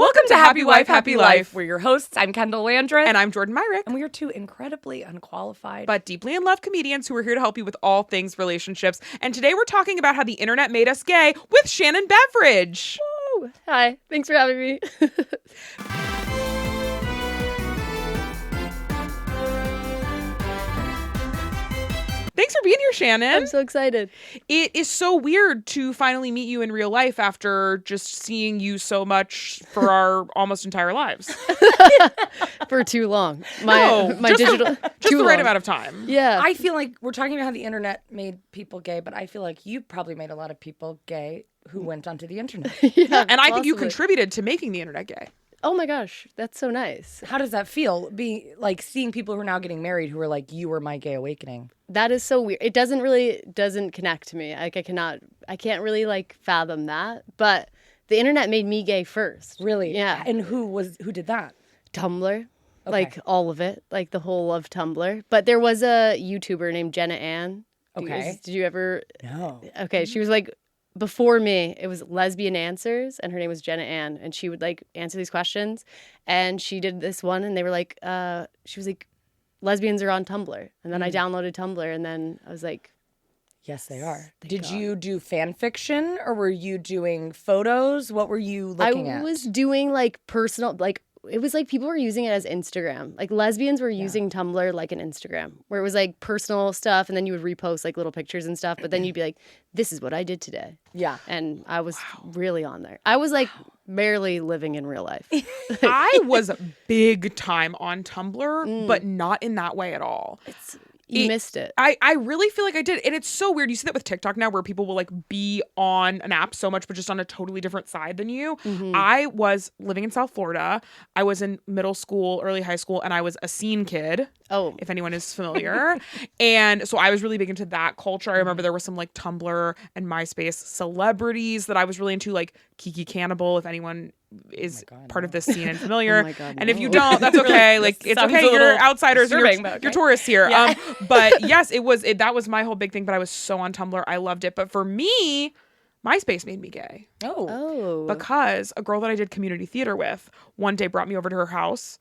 Welcome to Happy Wife, Happy Life. We're your hosts. I'm Kendahl Landreth. And I'm Jordan Myrick. And we are two incredibly unqualified, but deeply in love comedians who are here to help you with all things relationships. And today we're talking about how the internet made us gay with Shannon Beveridge. Woo! Hi, thanks for having me. Thanks for being here, Shannon. I'm so excited. It is so weird to finally meet you in real life after just seeing you so much for our almost entire lives. For too long. Just the right amount of time. Yeah. I feel like we're talking about how the internet made people gay, but I feel like you probably made a lot of people gay who went onto the internet. Yeah, and I think you possibly. contributed to making the internet gay. Oh my gosh, that's so nice. How does that feel? Seeing people who are now getting married who are like, you were my gay awakening. That is so weird. It doesn't connect to me. Like I can't really fathom that. But the internet made me gay first. Really? Yeah. And who did that? Tumblr. Okay. Like all of it. Like the whole of Tumblr. But there was a YouTuber named Jenna Ann. Okay. Did you ever? No. Okay, she was before me, it was Lesbian Answers, and her name was Jenna Ann, and she would answer these questions, and she did this one, and they were she was like, lesbians are on Tumblr, and then I downloaded Tumblr, and then I was like, yes, they are. Thank God. You do fan fiction, or were you doing photos? What were you looking at? I was doing personal, it was people were using it as Instagram. Lesbians were using Tumblr like an Instagram, where it was personal stuff, and then you would repost little pictures and stuff, but then you'd be like, this is what I did today. Yeah. And I was really on there. I was barely living in real life. I was big time on Tumblr, but not in that way at all. You missed it. I really feel like I did. And it's so weird. You see that with TikTok now where people will be on an app so much, but just on a totally different side than you. Mm-hmm. I was living in South Florida. I was in middle school, early high school, and I was a scene kid. Oh. If anyone is familiar. And so I was really big into that culture. I remember there were some Tumblr and MySpace celebrities that I was really into, Kiki Cannibal, if anyone is part of this scene and familiar. Oh my God, and if you don't, that's okay. It's okay. You're outsiders. You're tourists here. Yeah. But yes, that was my whole big thing. But I was so on Tumblr. I loved it. But for me, MySpace made me gay. Oh. Because a girl that I did community theater with one day brought me over to her house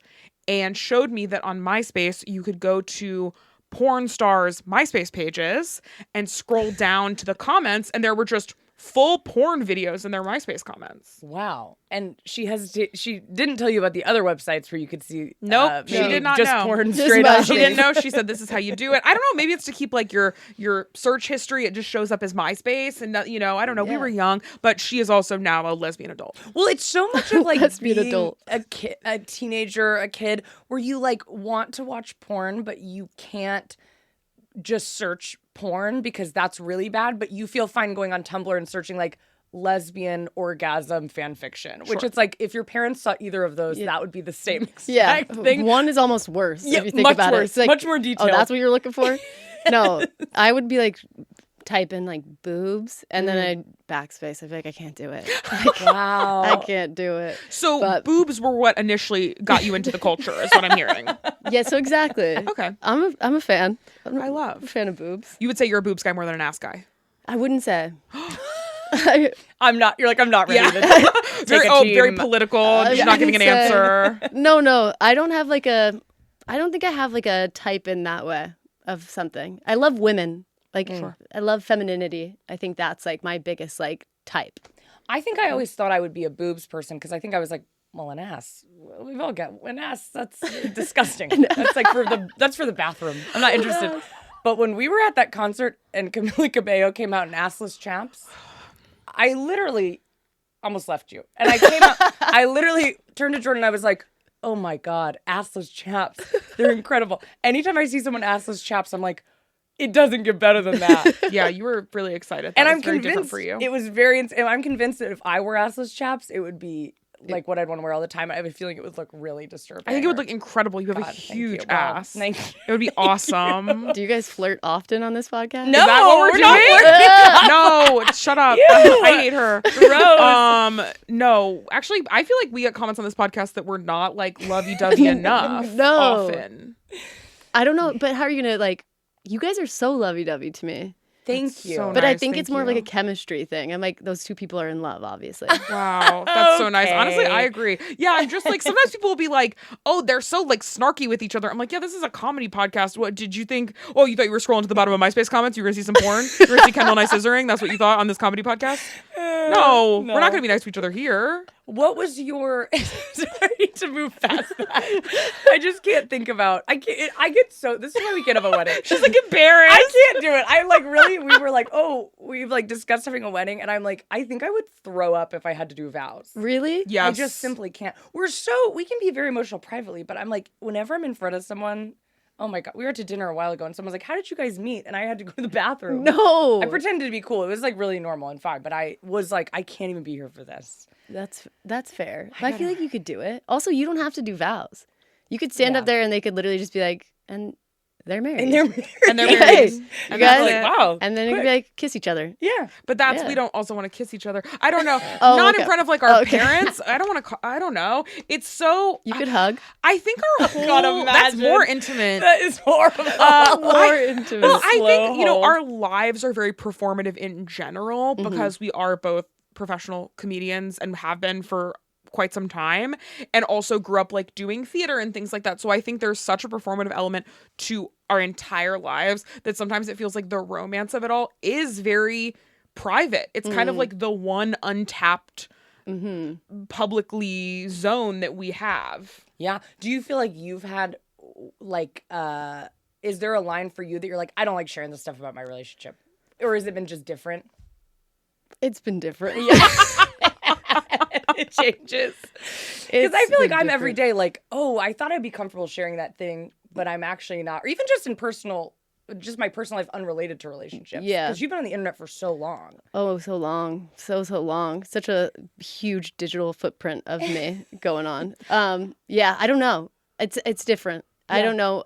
and showed me that on MySpace, you could go to porn stars' MySpace pages and scroll down to the comments, and there were just full porn videos in their MySpace comments. Wow. And she didn't tell you about the other websites where you could see. Nope, she did not just know. Porn Just straight up. She didn't know. She said, this is how you do it. I don't know. Maybe it's to keep your search history. It just shows up as MySpace. And, I don't know. We were young, but she is also now a lesbian adult. Well, it's so much of Lesbian being adult. a teenager, a kid, where you want to watch porn, but you can't just search porn because that's really bad, but you feel fine going on Tumblr and searching lesbian orgasm fan fiction, which it's if your parents saw either of those, that would be the same exact thing. One is almost worse if you think much about worse. it. It's Much more detailed. Oh, that's what you're looking for? No, I would be type in boobs and then I'd backspace. I'd be I can't do it. Wow. I can't do it. So boobs were what initially got you into the culture is what I'm hearing. Yeah, so exactly. Okay. I'm a fan. I'm a fan of boobs. You would say you're a boobs guy more than an ass guy. I wouldn't say. I'm not. You're I'm not ready to take very political. Just not giving an answer. No. I don't have I don't think I have a type in that way of something. I love women. I love femininity. I think that's my biggest type. I think I always thought I would be a boobs person because I think I was an ass. We've all got an ass. That's disgusting. That's for the bathroom. I'm not interested. But when we were at that concert and Camila Cabello came out in Assless Chaps, I literally almost left you. And I came out, I literally turned to Jordan and I was like, oh my God, Assless Chaps. They're incredible. Anytime I see someone Assless Chaps, I'm like, it doesn't get better than that. Yeah, you were really excited. And I'm convinced different for you. It was and I'm convinced that if I were Assless Chaps, it would be what I'd want to wear all the time. I have a feeling it would look really disturbing. I think it would look incredible. You have a huge ass. Thank you. It would be awesome. Do you guys flirt often on this podcast? No, is that what we're doing? No, shut up. I hate her. Gross. No, actually, I feel like we get comments on this podcast that we're not lovey-dovey enough. No. Often. I don't know, but how are you gonna you guys are so lovey-dovey to me. Thank you. so But I nice, think thank it's more of like you. a chemistry thing. I'm like, those two people are in love, obviously. Wow, that's so nice. Honestly, I Okay. agree. Yeah, I'm just like, sometimes people will be like, oh, they're so like snarky with each other. I'm like, yeah, this is a comedy podcast. What did you think? Oh, you thought you were scrolling to the bottom of MySpace comments? You were gonna see some porn? You were gonna see Kendahl and I scissoring? That's what you thought on this comedy podcast? No, we're not gonna be nice to each other here. What was your? Sorry to move past that. I just can't think about. I can't. I get so. This is why we can't have a wedding. She's like embarrassed. I can't do it. I like really. We were like, oh, we've like discussed having a wedding, and I'm like, I think I would throw up if I had to do vows. Really? Yes. I just simply can't. We can be very emotional privately, but I'm like, whenever I'm in front of someone, oh my God, we were at dinner a while ago and someone's like, how did you guys meet? And I had to go to the bathroom. No. I pretended to be cool. It was like really normal and fine, but I was like, I can't even be here for this. That's fair. But I feel like you could do it. Also, you don't have to do vows. You could stand up there and they could literally just be like, and they're married. And they're married. And they're Hey, married. you And guys, that's like, it. wow. and then it could be like, kiss each other. Yeah. But that's Yeah. we don't also want to kiss each other. I don't know. Oh, Not okay. in front of like our Okay. parents. I don't want to. I don't know. It's so. You could hug. I think our whole God, that's imagine. more intimate. That is horrible. More intimate. Well, I Slow think hold. our lives are very performative in general Mm-hmm. because we are both professional comedians and have been for quite some time, and also grew up like doing theater and things like that. So I think there's such a performative element to our entire lives that sometimes it feels like the romance of it all is very private. It's kind of like the one untapped publicly zone that we have. Yeah. Do you feel like you've had like is there a line for you that you're like, I don't like sharing this stuff about my relationship? Or has it been just different? It's been different. It changes. Because I feel like I'm every day like, oh, I thought I'd be comfortable sharing that thing, but I'm actually not. Or even just in just my personal life unrelated to relationships. Yeah. Because you've been on the internet for so long. Oh, so long. So long. Such a huge digital footprint of me going on. Yeah, I don't know. It's different. I don't know.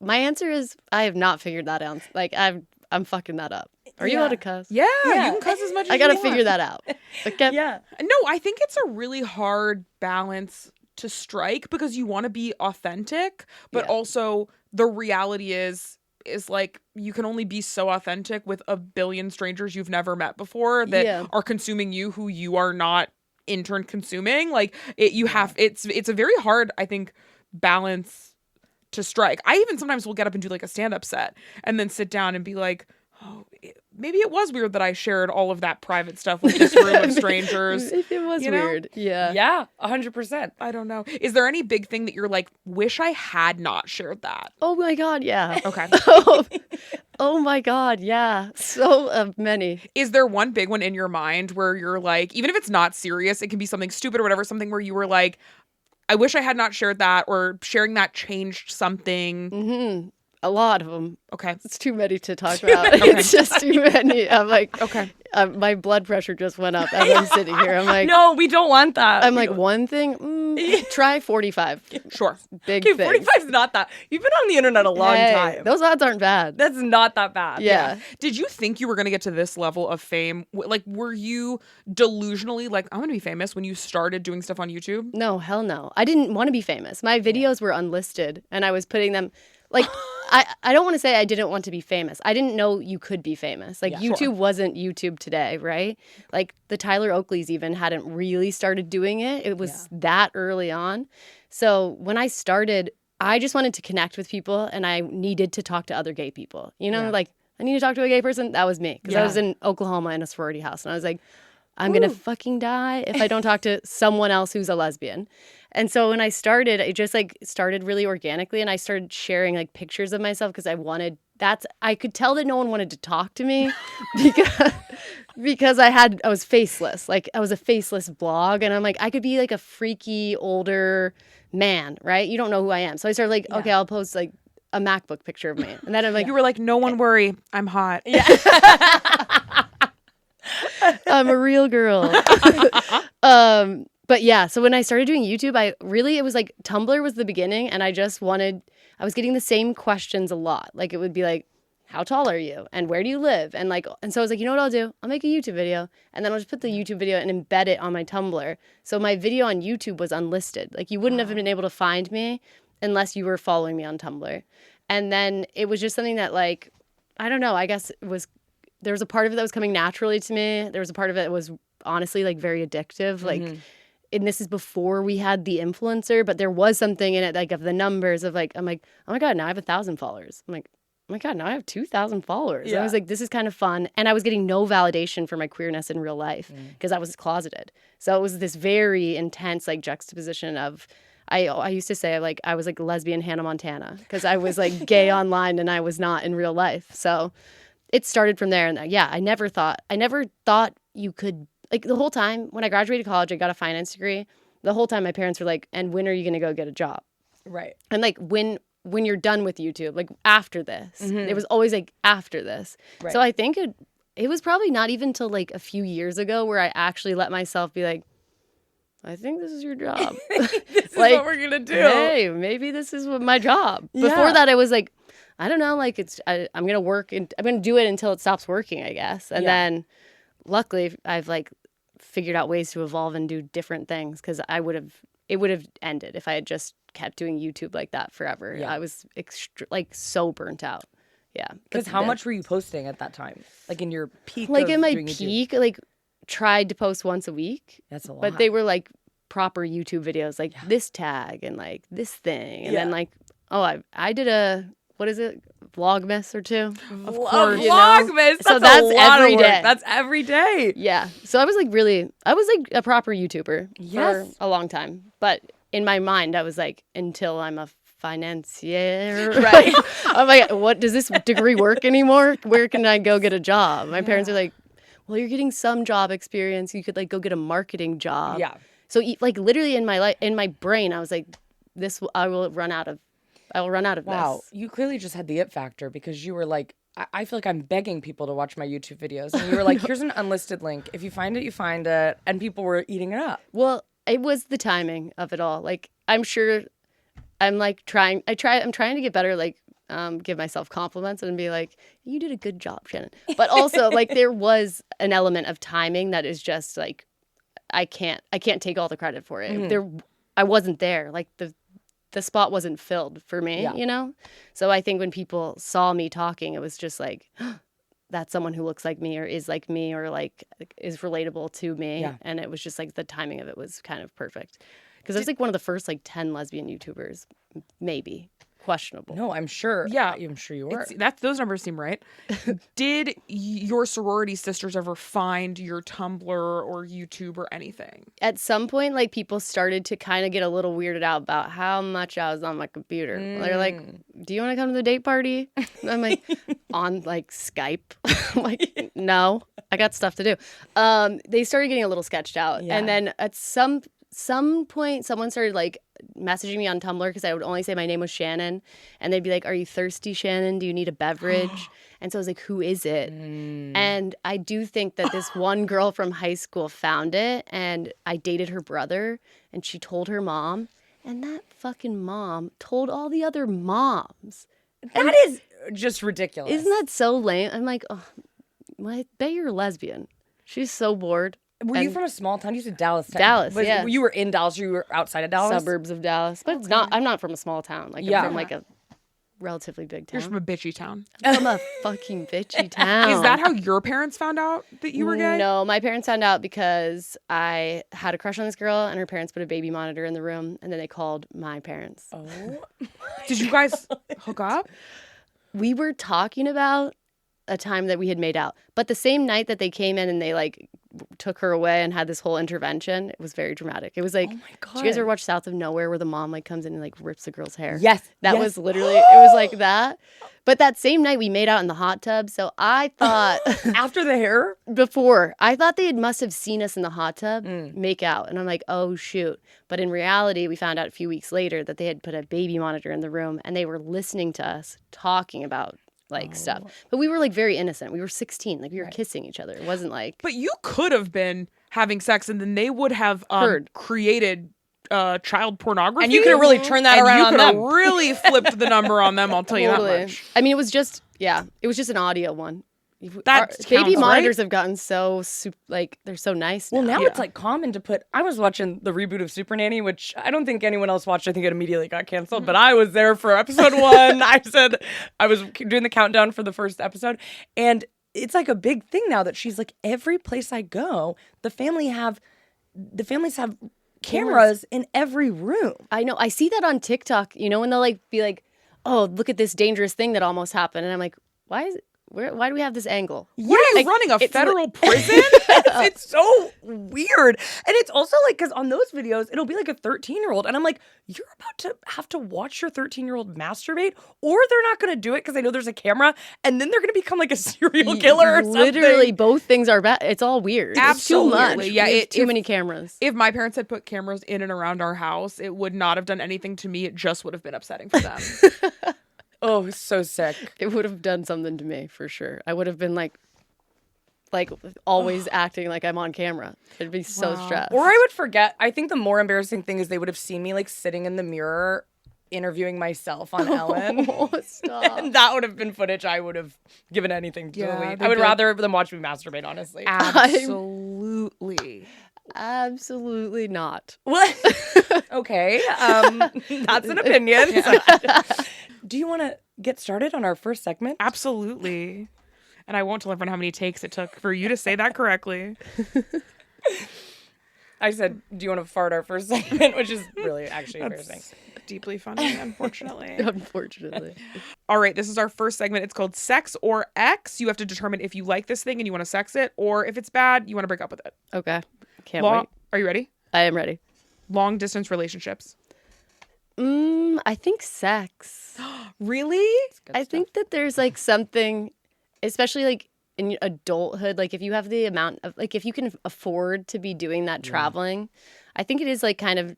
My answer is I have not figured that out. Like I'm fucking that up. Are you allowed to cuss? Yeah, Yeah. you can cuss as much as I gotta you want. figure that out. Okay. Yeah. No, I think it's a really hard balance to strike because you want to be authentic, but Yeah. also the reality is like you can only be so authentic with a billion strangers you've never met before that Yeah. are consuming you who you are not in turn consuming. Like it's a very hard, I think, balance to strike. I even sometimes will get up and do like a stand-up set and then sit down and be like, oh, maybe it was weird that I shared all of that private stuff with this room of strangers. If it was you know? weird. Yeah. Yeah, 100%. I don't know. Is there any big thing that you're like, wish I had not shared that? Oh my God, yeah. Okay. Oh my God, yeah. So many. Is there one big one in your mind where you're like, even if it's not serious, it can be something stupid or whatever, something where you were like, I wish I had not shared that, or sharing that changed something? A lot of them. Okay. It's too many to talk about. It's just too many. I'm like, Okay. my blood pressure just went up as I'm sitting here. I'm like, No, we don't want that. I'm like, one thing, try 45. Sure. Big okay, thing. 45 is not that. You've been on the internet a long time. Those odds aren't bad. That's not that bad. Yeah. Did you think you were going to get to this level of fame? Like, were you delusionally like, I'm going to be famous when you started doing stuff on YouTube? No, hell no. I didn't want to be famous. My videos were unlisted and I was putting them like I don't want to say I didn't want to be famous. I didn't know you could be famous. Like YouTube wasn't YouTube today, right? Like the Tyler Oakleys even hadn't really started doing it. It was that early on. So when I started, I just wanted to connect with people and I needed to talk to other gay people. You know, like I need to talk to a gay person. That was me because I was in Oklahoma in a sorority house and I was like, I'm going to fucking die if I don't talk to someone else who's a lesbian. And so when I started, it just like started really organically and I started sharing like pictures of myself because I could tell that no one wanted to talk to me because I was faceless. Like I was a faceless blog and I'm like, I could be like a freaky older man, right? You don't know who I am. So I started like, okay, I'll post like a MacBook picture of me. And then I'm like, You were like, no one worry, I'm hot. Yeah. I'm a real girl. But yeah, so when I started doing YouTube, it was like Tumblr was the beginning and I was getting the same questions a lot. Like it would be like, how tall are you? And where do you live? And so I was like, you know what I'll do? I'll make a YouTube video and then I'll just put the YouTube video and embed it on my Tumblr. So my video on YouTube was unlisted. Like you wouldn't have been able to find me unless you were following me on Tumblr. And then it was just something that like I don't know. I guess there was a part of it that was coming naturally to me. There was a part of it that was honestly like very addictive. Like, and this is before we had the influencer, but there was something in it like of the numbers of like, I'm like, oh my God, now I have 1,000 followers. I'm like, oh my God, now I have 2,000 followers. Yeah. I was like, this is kind of fun. And I was getting no validation for my queerness in real life because I was closeted. So it was this very intense like juxtaposition of, I used to say like I was like lesbian Hannah Montana because I was like gay online and I was not in real life. So it started from there. And yeah, I never thought you could, like the whole time when I graduated college, I got a finance degree. The whole time my parents were like, and when are you going to go get a job? Right. And like when you're done with YouTube, like after this, it was always like after this. Right. So I think it was probably not even till like a few years ago where I actually let myself be like, I think this is your job. This is like, what we're going to do. Hey, maybe this is my job. Yeah. Before that, I was like, I don't know, like I'm going to work and I'm going to do it until it stops working, I guess. And then luckily I've like figured out ways to evolve and do different things because it would have ended if I had just kept doing YouTube like that forever. Yeah. I was like so burnt out. Yeah. Because how much were you posting at that time? Like in your peak? Like in my peak, YouTube? Like tried to post once a week. That's a lot. But they were like proper YouTube videos, like this tag and like this thing. And then like, I did a, what is it? Vlogmas or two. Of course. Vlogmas. So that's every day. That's every day. Yeah. So I was like a proper YouTuber for a long time. But in my mind, I was like, until I'm a financier. Right. I'm like, what, does this degree work anymore? Where can I go get a job? My parents are like, well, you're getting some job experience. You could like go get a marketing job. Yeah. So like literally in my brain, I was like, I will run out of this. Wow. You clearly just had the it factor because you were like, I feel like I'm begging people to watch my YouTube videos. And you were like, here's an unlisted link. If you find it, you find it. And people were eating it up. Well, it was the timing of it all. Like, I'm sure I'm like I'm trying to get better, like, give myself compliments and be like, you did a good job, Shannon. But also like there was an element of timing that is just like, I can't take all the credit for it. I wasn't there. Like the spot wasn't filled for me, you know? So I think when people saw me talking, it was just like, that's someone who looks like me or is like me or like is relatable to me. Yeah. And it was just like the timing of it was kind of perfect. Because I was like one of the first like 10 lesbian YouTubers, maybe. Questionable. No, I'm sure. Yeah. I'm sure you were. Those numbers seem right. Did your sorority sisters ever find your Tumblr or YouTube or anything? At some point, like people started to kind of get a little weirded out about how much I was on my computer. They're like, do you want to come to the date party? I'm like, on like Skype. I'm like, no, I got stuff to do. They started getting a little sketched out. Yeah. And then at some point, someone started like messaging me on Tumblr because I would only say my name was Shannon, and they'd be like, "Are you thirsty, Shannon? Do you need a beverage?" And so I was like, "Who is it?" And I do think that this one girl from high school found it, and I dated her brother, and she told her mom, and that fucking mom told all the other moms. That is just ridiculous. Isn't that so lame? I'm like, oh, well, I bet you're a lesbian. She's so bored. Were you from a small town? You said Dallas. Dallas, yeah. You were in Dallas or you were outside of Dallas? Suburbs of Dallas. But it's not. I'm not from a small town. Like, I'm from like a relatively big town. You're from a bitchy town. I'm from a fucking bitchy town. Is that how your parents found out that you were gay? No, my parents found out because I had a crush on this girl and her parents put a baby monitor in the room and then they called my parents. Oh. Did you guys hook up? We were talking about a time that we had made out. But the same night that they came in and they like took her away and had this whole intervention, it was very dramatic. It was like, oh my God. Did you guys ever watch South of Nowhere where the mom like comes in and like rips the girl's hair? Yes. That was literally, it was like that. But that same night we made out in the hot tub. So I thought. After the hair? Before. I thought they must have seen us in the hot tub make out. And I'm like, oh shoot. But in reality, we found out a few weeks later that they had put a baby monitor in the room and they were listening to us talking about like stuff. But we were like very innocent. We were 16. Like we were kissing each other. It wasn't like. But you could have been having sex and then they would have created child pornography. And you could have really turned that around on them. You could have really flipped the number on them, I'll tell you that much. I mean, it was just an audio one. That baby counts, monitors right? have gotten so like they're so nice now. Well, now Yeah. it's like common to put. I was watching the reboot of Super Nanny, which I don't think anyone else watched. I think it immediately got canceled, but I was there for episode 1. I said I was doing the countdown for the first episode, and it's like a big thing now that she's like, every place I go, the families have cameras in every room. I know. I see that on TikTok, you know, when they'll like be like, "Oh, look at this dangerous thing that almost happened." And I'm like, "Why is it why do we have this angle?" What are you running, a federal prison? It's so weird. And it's also like, because on those videos, it'll be like a 13-year-old. And I'm like, you're about to have to watch your 13-year-old masturbate, or they're not going to do it because I know there's a camera. And then they're going to become like a serial killer or something. Literally, both things are bad. It's all weird. Absolutely. It's too much. Yeah, There's too many cameras. If my parents had put cameras in and around our house, it would not have done anything to me. It just would have been upsetting for them. Oh, so sick. It would have done something to me for sure. I would have been like always acting like I'm on camera. It'd be so stressed. Or I would forget. I think the more embarrassing thing is they would have seen me like sitting in the mirror interviewing myself on Ellen. Oh, stop. And that would have been footage I would have given anything to Yeah, delete. they'd I would be like- rather them watch me masturbate, honestly. Absolutely. Absolutely not. What? Okay. That's an opinion. Do you want to get started on our first segment? Absolutely. And I won't tell everyone how many takes it took for you to say that correctly. I said, do you want to fart our first segment? Which is really actually embarrassing. Deeply funny, unfortunately. Unfortunately. All right, this is our first segment. It's called Sex or X. You have to determine if you like this thing and you want to sex it, or if it's bad, you want to break up with it. Okay. Can't wait. Are you ready? I am ready. Long distance relationships. I think sex. Really? I think that there's like something, especially like in adulthood, like if you have the amount of, like if you can afford to be doing that traveling, I think it is like kind of,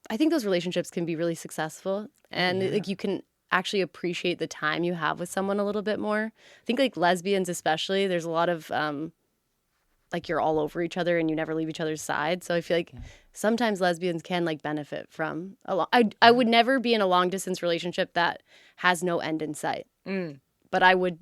I think those relationships can be really successful and like you can actually appreciate the time you have with someone a little bit more. I think like lesbians especially, there's a lot of like you're all over each other and you never leave each other's side. So I feel like sometimes lesbians can like benefit from I would never be in a long distance relationship that has no end in sight. But I would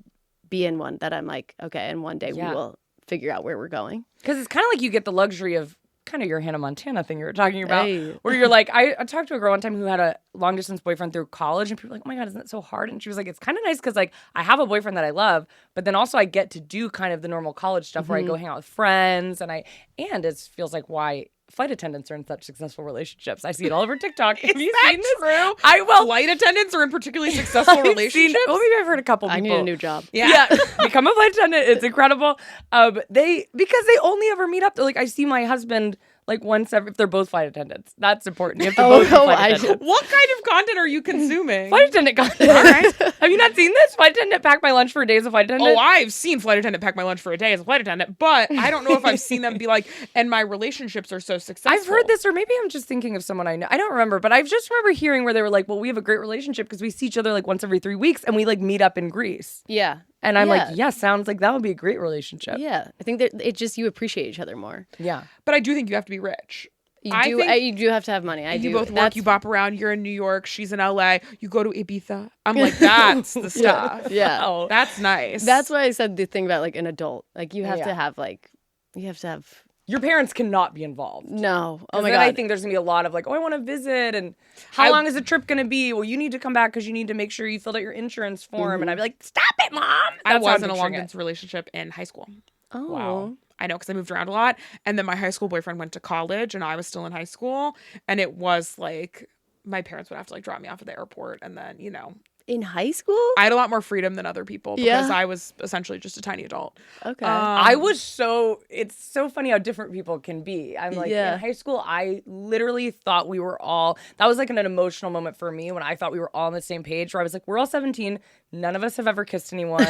be in one that I'm like, okay, and one day we will figure out where we're going. Because it's kind of like you get the luxury of kind of your Hannah Montana thing you were talking about, Hey. where you're like, I talked to a girl one time who had a long distance boyfriend through college, and people were like, oh my God, isn't it so hard? And she was like, it's kind of nice because like I have a boyfriend that I love, but then also I get to do kind of the normal college stuff where I go hang out with friends, and it feels like why flight attendants are in such successful relationships. I see it all over TikTok. Have you seen this? True? Well, Flight attendants are in particularly successful relationships. Maybe I've heard a couple people. I need a new job. Yeah. Become a flight attendant. It's incredible. Because they only ever meet up. Like I see my husband like once every, if they're both flight attendants. That's important. You have to both be flight attendants. What kind of content are you consuming? Flight attendant content. All right. Have you not seen this? Flight attendant pack my lunch for a day as a flight attendant. Oh, I've seen flight attendant pack my lunch for a day as a flight attendant, but I don't know if I've seen them be like, and my relationships are so successful. I've heard this, or maybe I'm just thinking of someone I know. I don't remember, but I just remember hearing where they were like, well, we have a great relationship because we see each other like once every 3 weeks and we like meet up in Greece. Yeah. And I'm like, yeah, sounds like that would be a great relationship. Yeah. I think that it just, you appreciate each other more. Yeah. But I do think you have to be rich. You do have to have money. You both work, you bop around, you're in New York, she's in LA, you go to Ibiza. I'm like, that's the stuff. Yeah. Oh. That's nice. That's why I said the thing about like an adult. Like you have to have like, you have to have. Your parents cannot be involved. No. Oh my then God. I think there's going to be a lot of like, oh, I want to visit. And how long is the trip going to be? Well, you need to come back because you need to make sure you filled out your insurance form. And I'd be like, stop it, Mom. I That's how was I'm in a picturing long distance relationship in high school. Oh. Wow. I know, because I moved around a lot. And then my high school boyfriend went to college and I was still in high school. And it was like, my parents would have to like drop me off at the airport. And then, you know. In high school? I had a lot more freedom than other people because I was essentially just a tiny adult. Okay. it's so funny how different people can be. I'm like, in high school, I literally thought we were all, that was like an emotional moment for me when I thought we were all on the same page, where I was like, we're all 17. None of us have ever kissed anyone.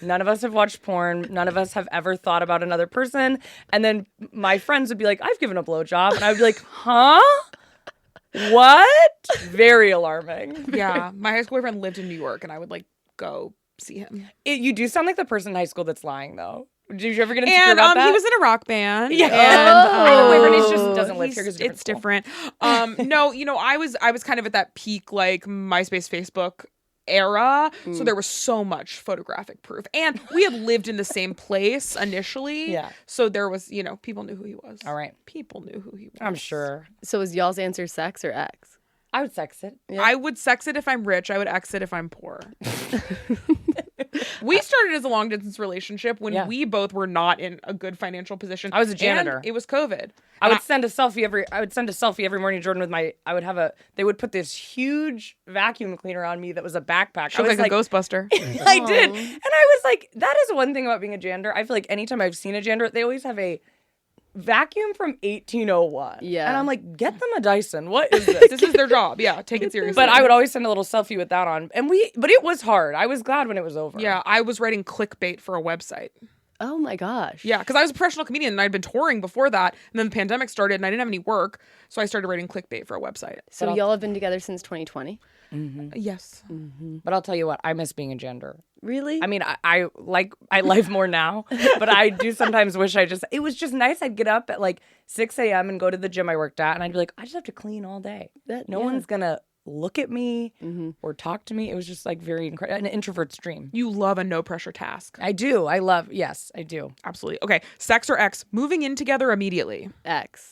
None of us have watched porn. None of us have ever thought about another person. And then my friends would be like, I've given a blowjob. And I would be like, huh? What? Very alarming. Yeah. My high school boyfriend lived in New York and I would like go see him. You do sound like the person in high school that's lying, though. Did you ever get insecure about that? He was in a rock band. Yeah. And my boyfriend just doesn't live here because it's different. No, you know, I was kind of at that peak like MySpace, Facebook era. So there was so much photographic proof. And we had lived in the same place initially. Yeah. So there was, people knew who he was. All right. People knew who he was. I'm sure. So is y'all's answer sex or ex? I would sex it. Yeah. I would sex it if I'm rich. I would exit if I'm poor. We started as a long distance relationship when we both were not in a good financial position. I was a janitor. And it was COVID. I would send a selfie every morning, Jordan, with they would put this huge vacuum cleaner on me that was a backpack. She looked like a Ghostbuster. I did. And I was like, that is one thing about being a janitor. I feel like anytime I've seen a janitor, they always have a vacuum from 1801. Yeah. And I'm like, get them a Dyson. What is this? This is their job. Yeah, take it seriously. But I would always send a little selfie with that on. But it was hard. I was glad when it was over. Yeah, I was writing clickbait for a website. Oh my gosh. Yeah, because I was a professional comedian and I'd been touring before that. And then the pandemic started and I didn't have any work. So I started writing clickbait for a website. So y'all have been together since 2020? Yes. But I'll tell you what, I miss being a janitor. Really? I mean, I live more now, but I do sometimes wish it was just nice. I'd get up at like 6 a.m. and go to the gym I worked at, and I'd be like, I just have to clean all day. No one's going to look at me or talk to me. It was just like very incredible, an introvert's dream. You love a no pressure task. I do. Yes, I do. Absolutely. Okay. Sex or ex, moving in together immediately. Ex.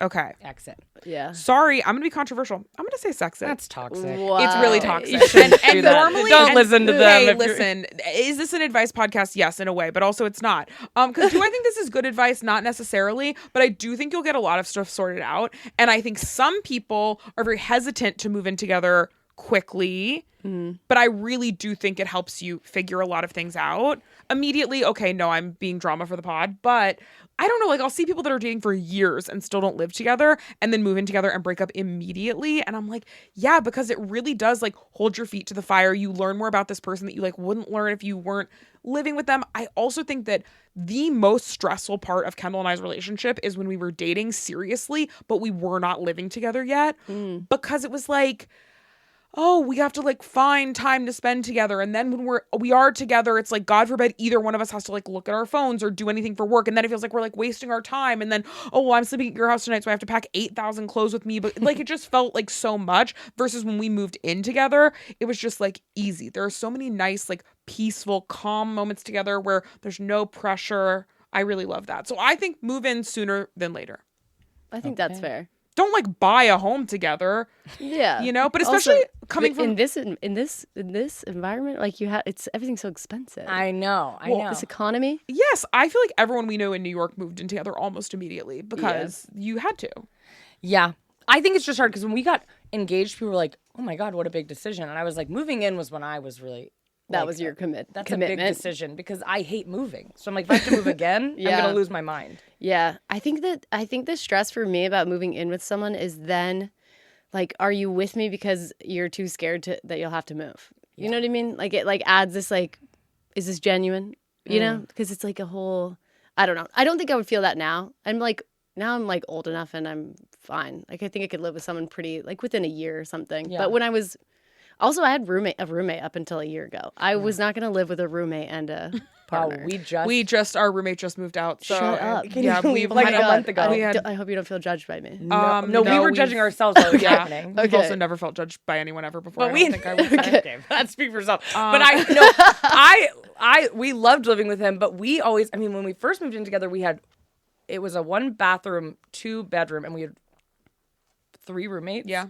Okay. Exit. Yeah. Sorry, I'm going to be controversial. I'm going to say sex it. That's toxic. Wow. It's really toxic. You shouldn't do that. Normally, Don't listen to them. Hey, if you're- listen, is this an advice podcast? Yes, in a way, but also it's not. Because do I think this is good advice? Not necessarily, but I do think you'll get a lot of stuff sorted out. And I think some people are very hesitant to move in together quickly. But I really do think it helps you figure a lot of things out immediately. Okay, no, I'm being drama for the pod, but I don't know. Like, I'll see people that are dating for years and still don't live together and then move in together and break up immediately. And I'm like, yeah, because it really does like hold your feet to the fire. You learn more about this person that you like wouldn't learn if you weren't living with them. I also think that the most stressful part of Kendahl and I's relationship is when we were dating seriously, but we were not living together yet because it was like, oh, we have to like find time to spend together. And then when we are together, it's like, God forbid, either one of us has to like look at our phones or do anything for work. And then it feels like we're like wasting our time. And then, oh, well, I'm sleeping at your house tonight, so I have to pack 8,000 clothes with me. But like, it just felt like so much versus when we moved in together, it was just like easy. There are so many nice, like peaceful, calm moments together where there's no pressure. I really love that. So I think move in sooner than later. I think that's fair. Don't like buy a home together. Yeah. But especially also, coming from in this environment, like everything's so expensive. I know. This economy. Yes, I feel like everyone we know in New York moved in together almost immediately because you had to. Yeah. I think it's just hard because when we got engaged, people were like, oh my God, what a big decision. And I was like, moving in was when I was really... That was your commitment. That's a big decision because I hate moving. So I'm like, if I have to move again, I'm going to lose my mind. Yeah. I think the stress for me about moving in with someone is then, like, are you with me because you're too scared that you'll have to move? You know what I mean? Like, it like adds this, like, is this genuine? You know? Because it's like a whole, I don't know. I don't think I would feel that now. I'm like old enough and I'm fine. Like, I think I could live with someone pretty, like, within a year or something. Yeah. But when I was... Also, I had a roommate up until a year ago. I was not going to live with a roommate and a partner. Our roommate just moved out. So Shut up. Yeah, we've like a month ago. I hope you don't feel judged by me. No, we were judging ourselves while it was happening. We've also never felt judged by anyone ever before. But I don't think I would. Okay. That speaks for yourself. But we loved living with him. But we always, when we first moved in together, it was a 1 bathroom, 2 bedroom, and we had 3 roommates. Yeah,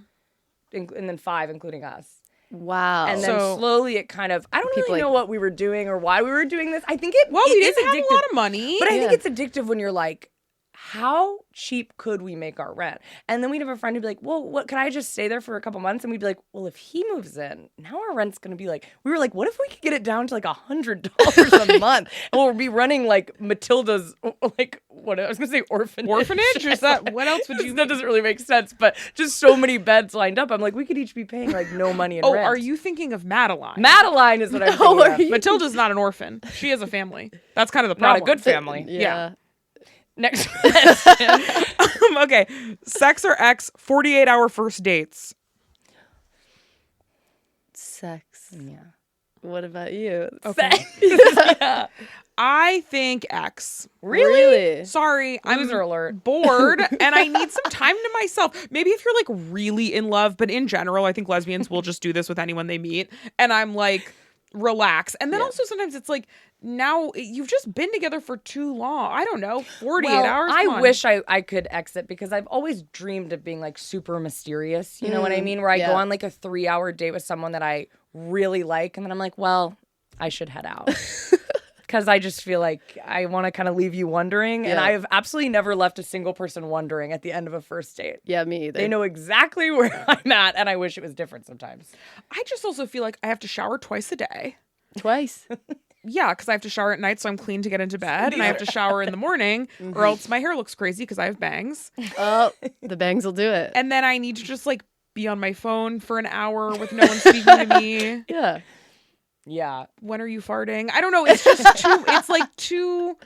and then 5, including us. Wow. And then slowly it kind of, I don't really know what we were doing or why we were doing this. I think we didn't have a lot of money. But I think it's addictive when you're like, how cheap could we make our rent? And then we'd have a friend who'd be like, well, what, can I just stay there for a couple months? And we'd be like, well, if he moves in, now our rent's going to be like, we were like, what if we could get it down to like $100 a month? And we'll be running like Matilda's, like, what I was going to say orphanage. Is that, what else would you? That doesn't really make sense, but just so many beds lined up. I'm like, we could each be paying like no money in rent. Are you thinking of Madeline? Madeline is what I'm thinking of. Matilda's not an orphan. She has a family. That's kind of the problem. Not a good family. Yeah. Next question. Okay. Sex or ex, 48-hour first dates? Sex. Yeah. What about you? Okay. Yeah. I think X. Really? Sorry, Loser I'm alert. bored and I need some time to myself. Maybe if you're like really in love, but in general, I think lesbians will just do this with anyone they meet. And I'm like, relax. And then also sometimes it's like, now you've just been together for too long. I don't know, 48 hours. I wish I could exit because I've always dreamed of being like super mysterious. You know what I mean? Where I go on like a 3-hour date with someone that I really like. And then I'm like, well, I should head out. Because I just feel like I want to kind of leave you wondering. And I have absolutely never left a single person wondering at the end of a first date. Yeah, me either. They know exactly where I'm at, and I wish it was different sometimes. I just also feel like I have to shower twice a day. Twice. Yeah, because I have to shower at night so I'm clean to get into bed. And I have to shower in the morning or else my hair looks crazy because I have bangs. Oh, the bangs will do it. And then I need to just like be on my phone for an hour with no one speaking to me. Yeah. Yeah. When are you farting? I don't know. It's just too, it's like too,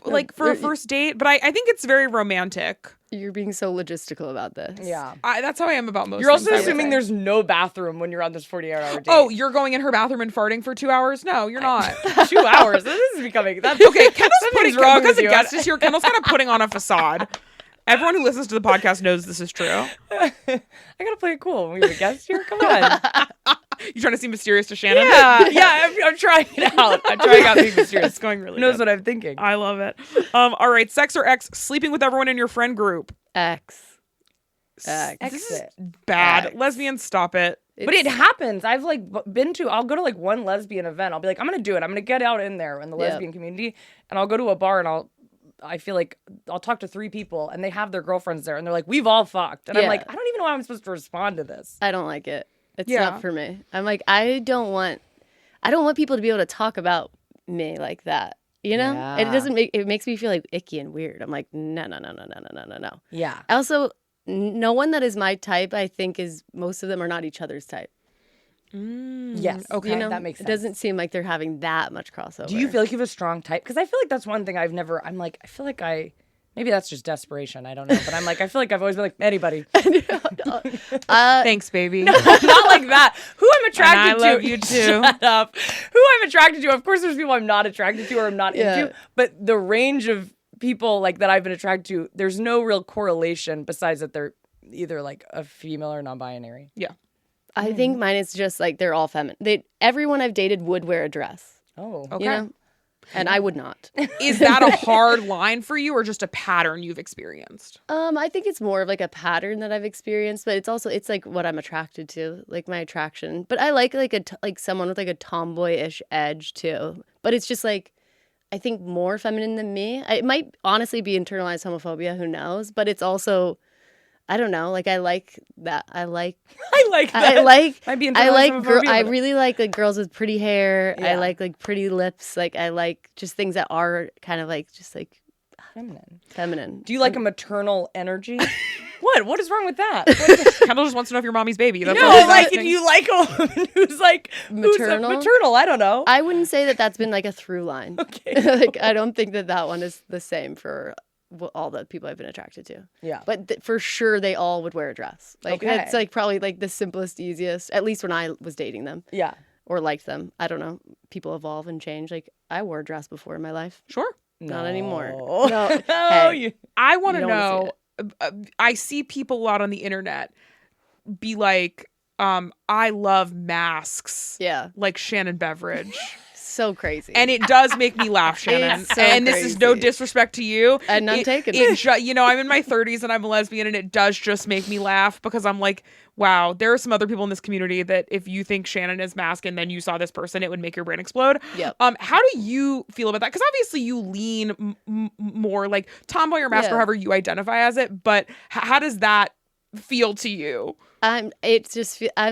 like for a first date. But I think it's very romantic. You're being so logistical about this. Yeah. That's how I am about most You're things, also I would assuming say. there's no bathroom when you're on this 48-hour date. Oh, you're going in her bathroom and farting for 2 hours? No, you're not. 2 hours. This is becoming... That's, Okay, Kendall's something's putting, wrong because with a you. guest is here, Kendall's kind of putting on a facade. Everyone who listens to the podcast knows this is true. I gotta play it cool. We have a guest here? Come on. You trying to seem mysterious to Shannon? Yeah, I'm trying it out. I'm trying out being mysterious. It's going really Knows good. what I'm thinking. I love it. All right, sex or X, sleeping with everyone in your friend group. X. This is Exit. bad. X. Lesbians, stop it. But it happens. I've like I'll go to like one lesbian event. I'll be like, I'm gonna do it. I'm gonna get out in there in the lesbian community, and I'll go to a bar and I feel like I'll talk to 3 people and they have their girlfriends there and they're like, we've all fucked. And I'm like, I don't even know how I'm supposed to respond to this. I don't like it. It's not for me. I'm like, I don't want people to be able to talk about me like that. You know? Yeah. It makes me feel like icky and weird. I'm like, no. Yeah. Also, no one that is my type, I think most of them are not each other's type. Yes. Okay. You know? That makes sense. It doesn't seem like they're having that much crossover. Do you feel like you have a strong type? Because I feel like that's one thing maybe that's just desperation. I don't know. But I'm like, I feel like I've always been like, anybody. Thanks, baby. Not like that. Who I'm attracted And to. I love you too. Shut up. Who I'm attracted to. Of course, there's people I'm not attracted to or I'm not into. But the range of people like that I've been attracted to, there's no real correlation besides that they're either like a female or non-binary. Yeah. I think mine is just like they're all feminine. Everyone I've dated would wear a dress. Oh. Okay. You know? And I would not. Is that a hard line for you or just a pattern you've experienced? I think it's more of like a pattern that I've experienced, but it's like what I'm attracted to, like my attraction. But I like someone with like a tomboyish edge too. But it's just like I think more feminine than me. It might honestly be internalized homophobia, who knows? But it's also I don't know, like I like that. I like I really like girls with pretty hair. Yeah. I like pretty lips. Like I like just things that are kind of like just like feminine. Do you like a maternal energy? What is wrong with that? Kendall just wants to know if you're mommy's baby. That's all No, she's like asking. if you like a woman who's like Maternal? maternal, I don't know. I wouldn't say that that's been like a through line. Okay. Like I don't think that one is the same for all the people I've been attracted to. Yeah. But for sure they all would wear a dress. Like Okay. that's like probably like the simplest, easiest, at least when I was dating them Yeah. or liked them. I don't know. People evolve and change. Like I wore a dress before in my life. Sure. Not anymore. No. No. Oh, Hey. I want to You don't wanna know. I see people a lot on the internet be like, I love masks. Yeah. Like Shannon Beveridge. So crazy. And it does make me laugh, Shannon. It's so and this is no crazy. disrespect to you. And none taken. I'm in my 30s and I'm a lesbian, and it does just make me laugh because I'm like, wow, there are some other people in this community that if you think Shannon is masked and then you saw this person, it would make your brain explode. Yep. How do you feel about that? Because obviously you lean more like tomboy or mask or however you identify as it, but how does that feel to you? I'm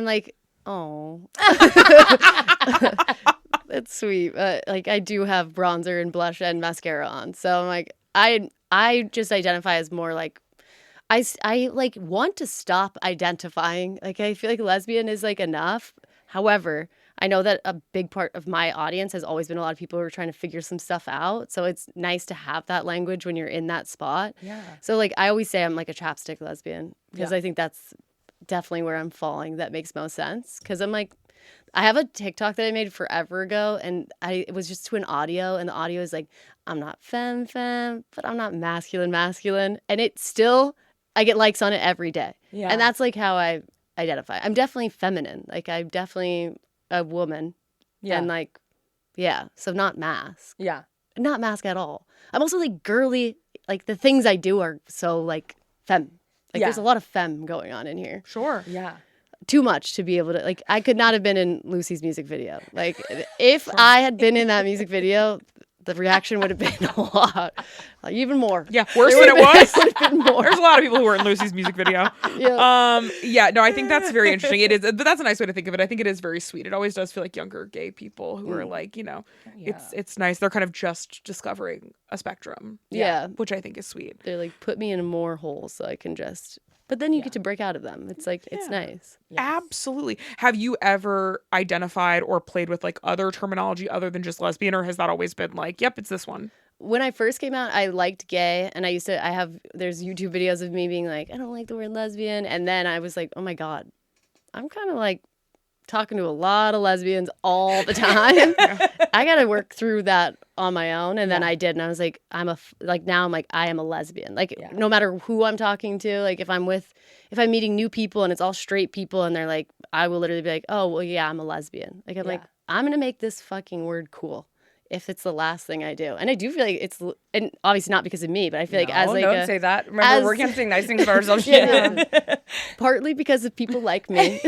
like, oh. That's sweet. Like I do have bronzer and blush and mascara on. So I'm like, I just identify as more like, I like want to stop identifying. Like I feel like lesbian is like enough. However, I know that a big part of my audience has always been a lot of people who are trying to figure some stuff out. So it's nice to have that language when you're in that spot. Yeah. So like I always say I'm like a chapstick lesbian because I think that's definitely where I'm falling. That makes most sense because I'm like, I have a TikTok that I made forever ago, and it was just to an audio, and the audio is like, I'm not femme, but I'm not masculine. And it still, I get likes on it every day. Yeah. And that's like how I identify. I'm definitely feminine. Like, I'm definitely a woman. Yeah. And like, yeah. So not mask. Yeah. Not mask at all. I'm also like girly. Like the things I do are so like femme. Like there's a lot of femme going on in here. Sure. Yeah. Too much to be able to, like, I could not have been in Lucy's music video. Like, if I had been in that music video, the reaction would have been a lot, even more. Yeah, worse than it was. Would have been more. There's a lot of people who were in Lucy's music video. Yeah. No, I think that's very interesting. It is, but that's a nice way to think of it. I think it is very sweet. It always does feel like younger gay people who are like, it's nice. They're kind of just discovering a spectrum. Yeah. Which I think is sweet. They're like, put me in more holes so I can just, but then you get to break out of them. It's like, it's nice. Yes. Absolutely. Have you ever identified or played with like other terminology other than just lesbian, or has that always been like, yep, it's this one? When I first came out, I liked gay, and there's YouTube videos of me being like, I don't like the word lesbian. And then I was like, oh my God, I'm kind of like talking to a lot of lesbians all the time. I got to work through that on my own. And then I did. And I was like, now I'm like, I am a lesbian. Like, no matter who I'm talking to, like if I'm meeting new people and it's all straight people and they're like, I will literally be like, oh, well, yeah, I'm a lesbian. Like, I'm like, I'm going to make this fucking word cool if it's the last thing I do. And I do feel like it's, and obviously not because of me, but I feel like as like don't say that. Remember, we're can't say nice things about ourselves. Partly because of people like me.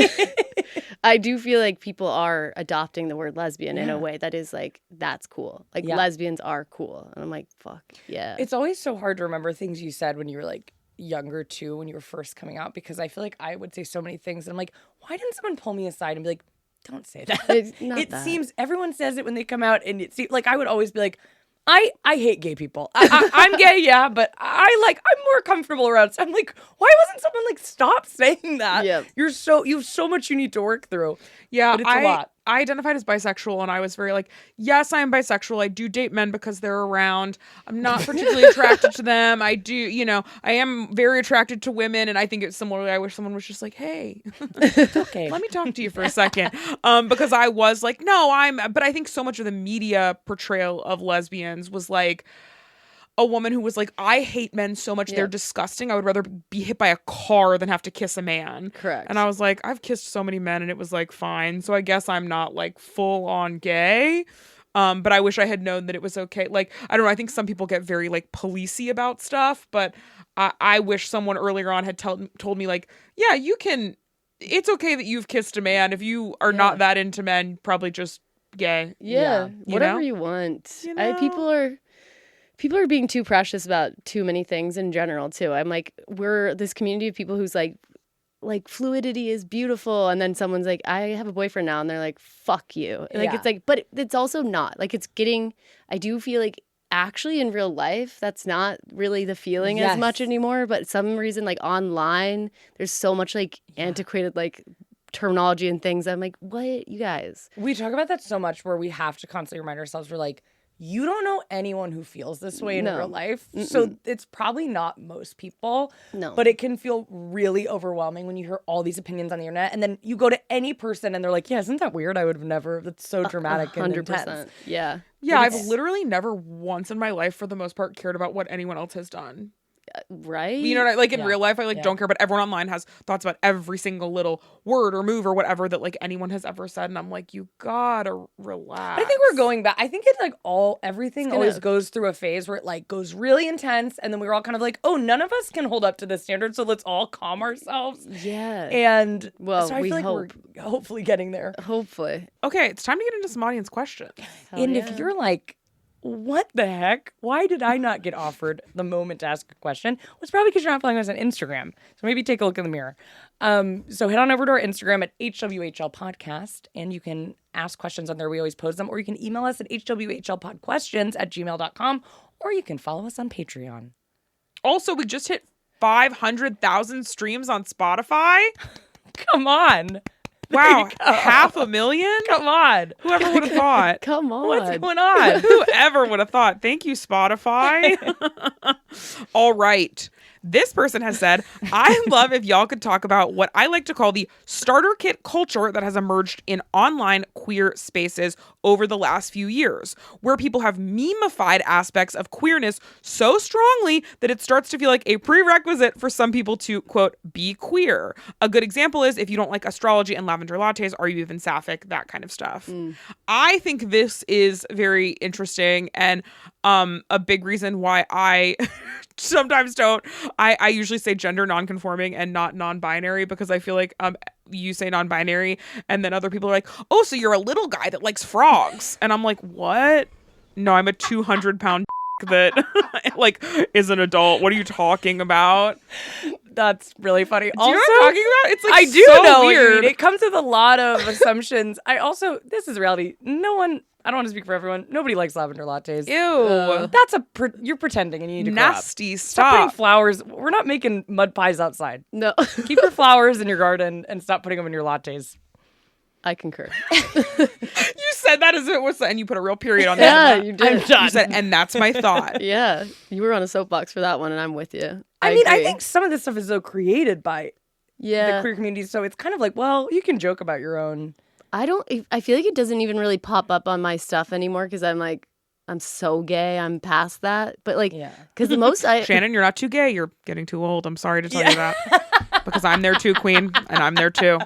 I do feel like people are adopting the word lesbian in a way that is like, that's cool. Like lesbians are cool. And I'm like, fuck, yeah. It's always so hard to remember things you said when you were like younger too, when you were first coming out, because I feel like I would say so many things and I'm like, why didn't someone pull me aside and be like, don't say that? It seems everyone says it when they come out, and it seems like I would always be like, I hate gay people. I'm gay, yeah, but I'm more comfortable around. So I'm like, why wasn't someone like, stop saying that? Yeah. You have so much you need to work through. Yeah, but it's a lot. I identified as bisexual, and I was very like, yes, I am bisexual. I do date men because they're around. I'm not particularly attracted to them. I do, I am very attracted to women, and I think it's similarly, I wish someone was just like, hey, It's okay. let me talk to you for a second. Because I was like, no, but I think so much of the media portrayal of lesbians was like, a woman who was like, I hate men so much, they're disgusting. I would rather be hit by a car than have to kiss a man. Correct. And I was like, I've kissed so many men, and it was like, fine. So I guess I'm not like full on gay. But I wish I had known that it was okay. Like, I don't know. I think some people get very like policey about stuff, but I wish someone earlier on had told me like, yeah, you can, it's okay that you've kissed a man. If you are not that into men, probably just gay. Yeah. Whatever you want. People are being too precious about too many things in general too. I'm like, we're this community of people who's like fluidity is beautiful, and then someone's like, I have a boyfriend now, and they're like, fuck you. Like it's like, but it's also not like it's getting. I do feel like actually in real life that's not really the feeling as much anymore. But some reason like online, there's so much like antiquated like terminology and things. I'm like, what, you guys? We talk about that so much where we have to constantly remind ourselves we're like, you don't know anyone who feels this way in real life. So it's probably not most people. No. But it can feel really overwhelming when you hear all these opinions on the internet. And then you go to any person and they're like, yeah, isn't that weird? I would have never. That's so dramatic 100%. And intense. Yeah. Yeah, I've literally never once in my life, for the most part, cared about what anyone else has done. Right? You know what like in real life I don't care, but everyone online has thoughts about every single little word or move or whatever that like anyone has ever said, and I'm like, you gotta relax. I think we're going back. I think it's like everything always goes through a phase where it like goes really intense, and then we were all kind of like, oh, none of us can hold up to this standard, so let's all calm ourselves. Yeah. And so I feel like we're hopefully getting there. Hopefully. Okay, it's time to get into some audience questions. If you're like, what the heck? Why did I not get offered the moment to ask a question? Well, it's probably because you're not following us on Instagram. So maybe take a look in the mirror. So head on over to our Instagram at HWHL Podcast, and you can ask questions on there. We always post them. Or you can email us at hwhlpodquestions@gmail.com, or you can follow us on Patreon. Also, we just hit 500,000 streams on Spotify. Come on. Wow, 500,000? Come on. Whoever would have thought? Come on. What's going on? Whoever would have thought? Thank you, Spotify. All right. This person has said, I love if y'all could talk about what I like to call the starter kit culture that has emerged in online queer spaces over the last few years, where people have memeified aspects of queerness so strongly that it starts to feel like a prerequisite for some people to, quote, be queer. A good example is if you don't like astrology and lavender lattes, are you even sapphic? That kind of stuff. I think this is very interesting and a big reason why I sometimes don't. I usually say gender nonconforming and not non-binary because I feel like you say non-binary and then other people are like, oh, so you're a little guy that likes frogs. And I'm like, what? No, I'm a 200-pound that like is an adult. What are you talking about? That's really funny. Do you know what I'm talking about? It's like I do so know weird. what you mean. It comes with a lot of assumptions. This is reality. I don't want to speak for everyone. Nobody likes lavender lattes. Ew. That's you're pretending and you need to grow up. Nasty Stop putting stuff. Flowers. We're not making mud pies outside. No. Keep your flowers in your garden and stop putting them in your lattes. I concur. You said that as it was, and you put a real period on Yeah, that. you did. I'm done. You said, and that's my thought. Yeah, you were on a soapbox for that one, and I'm with you. I mean, I agree. think some of this stuff is so created by yeah, the queer community, so it's kind of like, well, you can joke about your own. I feel like it doesn't even really pop up on my stuff anymore because I'm like, I'm so gay. I'm past that. But like, Yeah. because the most Shannon, you're not too gay. You're getting too old. I'm sorry to tell you that. Because I'm there too, queen, and I'm there too.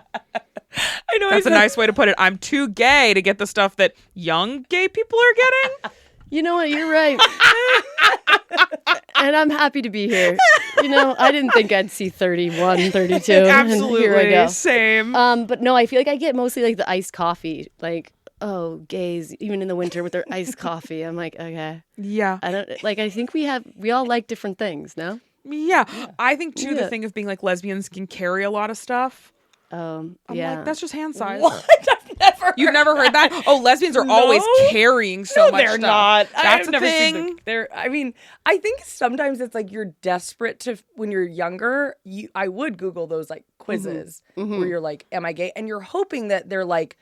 I know. That's a nice way to put it. I'm too gay to get the stuff that young gay people are getting. You know what? You're right. And I'm happy to be here. I didn't think I'd see 31, 32. Absolutely. And here I go. Same. But no, I feel like I get mostly like the iced coffee. Like, oh, gays, even in the winter with their iced coffee. I'm like, okay. Yeah. I think we all like different things, no? Yeah. I think too, the Yeah. thing of being like lesbians can carry a lot of stuff. I'm Yeah. like, that's just hand size. What? I've never. You've never heard that? Oh, lesbians are always carrying so much they're stuff. not. That's I've a never thing. seen I mean, I think sometimes it's like you're desperate to, when you're younger, I would Google those like quizzes where you're like, am I gay? And you're hoping that they're like,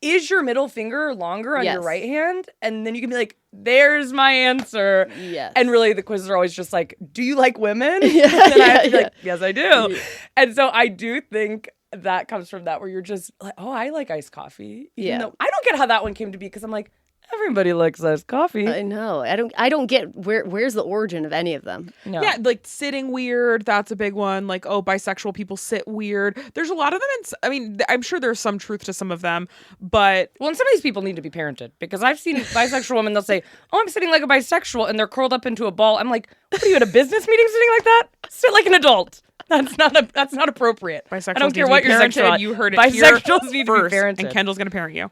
is your middle finger longer on your Yes. right hand? And then you can be like, there's my answer. Yes. And really the quizzes are always just like, do you like women? Yeah, and then I have to be yeah, like, yes, I do. And so I do think that comes from that where you're just like, oh, I like iced coffee. Even though I don't get how that one came to be because I'm like, everybody likes iced coffee. I know. I don't get where's the origin of any of them. No. Yeah, like sitting weird. That's a big one. Like, oh, bisexual people sit weird. There's a lot of them. I'm sure there's some truth to some of them, but Well, and some of these people need to be parented because I've seen bisexual women, they'll say, oh, I'm sitting like a bisexual, and they're curled up into a ball. I'm like, what are you at a business meeting sitting like that? Sit like an adult. That's not appropriate. bisexuals I don't care need what to be your parented. sexuality. You heard it Bisexuals here need to first, be parented. and Kendall's gonna parent you.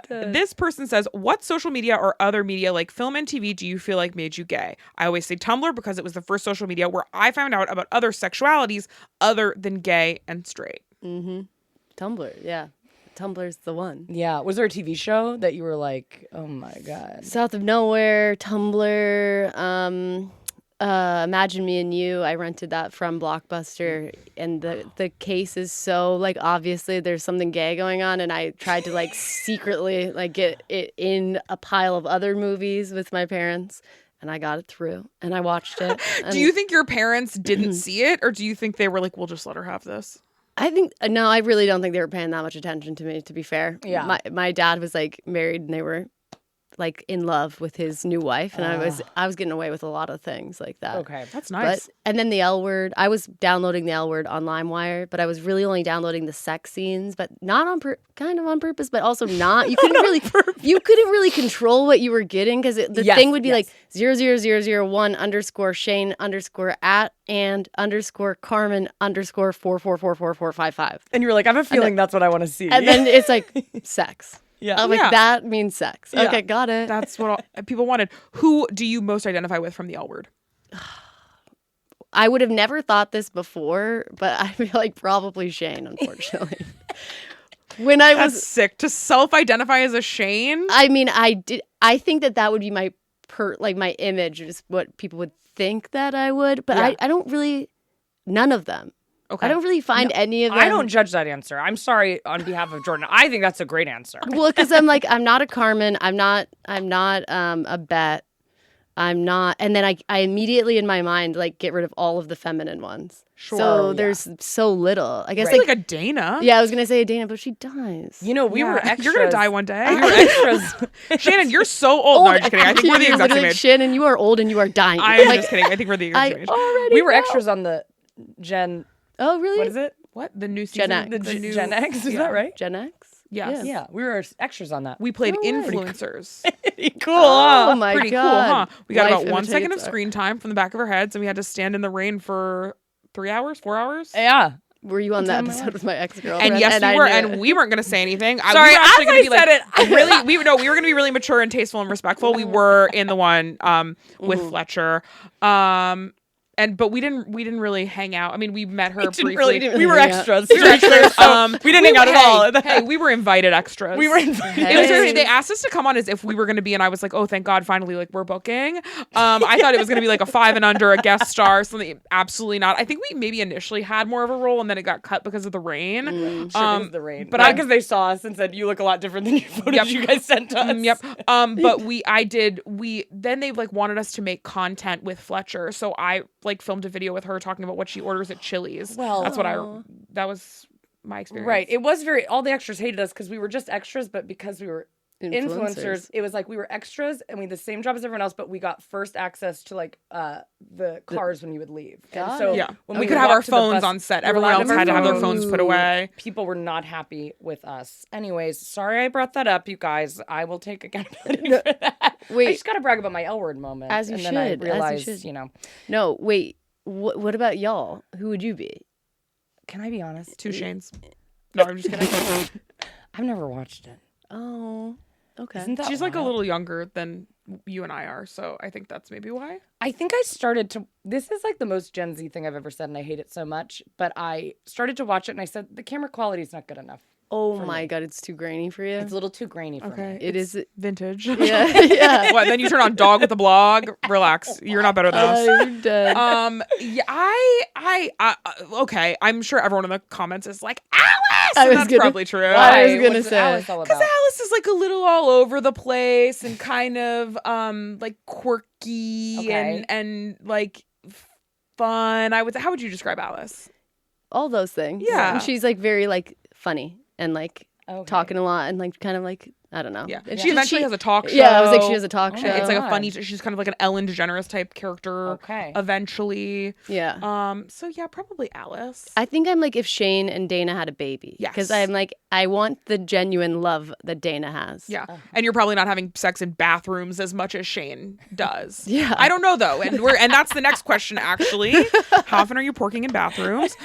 This person says, what social media or other media like film and TV do you feel like made you gay? I always say Tumblr because it was the first social media where I found out about other sexualities other than gay and straight. Tumblr, yeah. Tumblr's the one. Yeah. Was there a TV show that you were like, oh my God? South of Nowhere, Tumblr, Imagine Me and You. I rented that from Blockbuster, and the case is so like obviously there's something gay going on, and I tried to like secretly like get it in a pile of other movies with my parents, and I got it through, and I watched it. Do you think your parents didn't see it, or do you think they were like, we'll just let her have this? I think no, I really don't think they were paying that much attention to me, to be fair. Yeah. My dad was like married, and they were like in love with his new wife, and I was getting away with a lot of things like that. Okay. That's nice. And then the L Word, I was downloading the L Word on LimeWire, but I was really only downloading the sex scenes, but not kind of on purpose, but also not. You couldn't really control what you were getting because the thing would be like 00001 _ Shane _ at and _ Carmen _ 44444455. And you were like, I have a feeling that's what I want to see. And then it's like sex. Yeah. I'm like, Yeah. that means sex. Yeah. Okay, got it. That's what people wanted. Who do you most identify with from the L Word? I would have never thought this before, but I feel like probably Shane, unfortunately. When I That's was sick. To self-identify as a Shane? I mean, I think that would be my my image, is what people would think that I would, but Yeah. I don't really, none of them. Okay. I don't really find any of them. I don't judge that answer. I'm sorry on behalf of Jordan. I think that's a great answer. Well, because I'm like, I'm not a Carmen. I'm not a Bet. I'm not. And then I immediately in my mind like get rid of all of the feminine ones. Sure. So there's so little. I guess Like a Dana. yeah, I was gonna say a Dana, but she dies. You know, we were extras. You're gonna die one day. We were extras. Shannon, you're so old. No, I'm just kidding. I think we're the exact same Literally, age. Shannon, you are old and you are dying. I'm like, just kidding. I think we're the exact same age. already We were know. extras on the Gen. Oh, really? What is it? What? The new season? Gen X. The new Gen X. Is that right? Gen X? Yes. Yeah, we were extras on that. We played No way. influencers. Cool. Oh huh? my Pretty god. cool, huh? We got Life about 1 second of imitates screen time from the back of our heads, and we had to stand in the rain for 3 hours, 4 hours. Yeah. Were you on that time of my episode life. with my ex-girlfriend? And yes, I we were, knew and it. we weren't going to say anything. Sorry, we were actually as going I to be said like, it. really, we were going to be really mature and tasteful and respectful. We were in the one with Fletcher. But we didn't really hang out. I mean, we met her briefly. We were hang out. extras. We were extras. We didn't hang out at all. Hey, we were invited extras. We were invited. It was Hey. they asked us to come on as if we were going to be, and I was like, oh, thank God, finally, like we're booking. I thought it was going to be like a 5 and under, a guest star, something. Absolutely not. I think we maybe initially had more of a role, and then it got cut because of the rain. Sure, it was the rain. but But I- because they saw us and said you look a lot different than your photos Yep. you guys sent us. Yep. But then they like wanted us to make content with Fletcher, so I like filmed a video with her talking about what she orders at Chili's. Well, that's that was my experience. Right. It was all the extras hated us because we were just extras, but because we were influencers, it was like we were extras and we had the same job as everyone else, but we got first access to like the cars when you would leave. And Got so it. Yeah, when we could have walked our to the phones bus, on set. we were Everyone allowed else to had to have their phone. phones put away. People were not happy with us. Anyways, sorry I brought that up, you guys. I will take accountability for that. Wait. I just got to brag about my L word moment. As you and then I should, as you realized, should. you know, No, wait. What about y'all? Who would you be? can I be honest? 2 Shanes. No, I'm just kidding. I've never watched it. Oh, okay. Isn't that She's like a wild? little younger than you and I are, so I think that's maybe why. I think I started to. This is like the most Gen Z thing I've ever said, and I hate it so much. But I started to watch it, and I said the camera quality is not good enough. Oh for my me. god, it's too grainy for you. It's a little too grainy for Okay. me. It is. Vintage. Yeah, yeah. What? Then you turn on Dog with the Blog. Relax. You're not better than us. I'm dead. Yeah, okay. I'm sure everyone in the comments is like, Alice! I And was that's gonna- probably true. I was Why? gonna What's say. Alice all Because about? Alice is like a little all over the place and kind of like quirky Okay. and like fun. How would you describe Alice? All those things. Yeah. And she's like very like funny and like Okay. talking a lot and like kind of like I don't know. Yeah. And She eventually has a talk show. Yeah, I was like she has a talk Oh show. my It's like a God. funny. She's kind of like an Ellen DeGeneres type character. Okay. Eventually. Yeah. So yeah, probably Alice. I think I'm like if Shane and Dana had a baby. Yes. Because I'm like, I want the genuine love that Dana has. Yeah. And you're probably not having sex in bathrooms as much as Shane does. Yeah. I don't know though. And that's the next question actually. How often are you porking in bathrooms?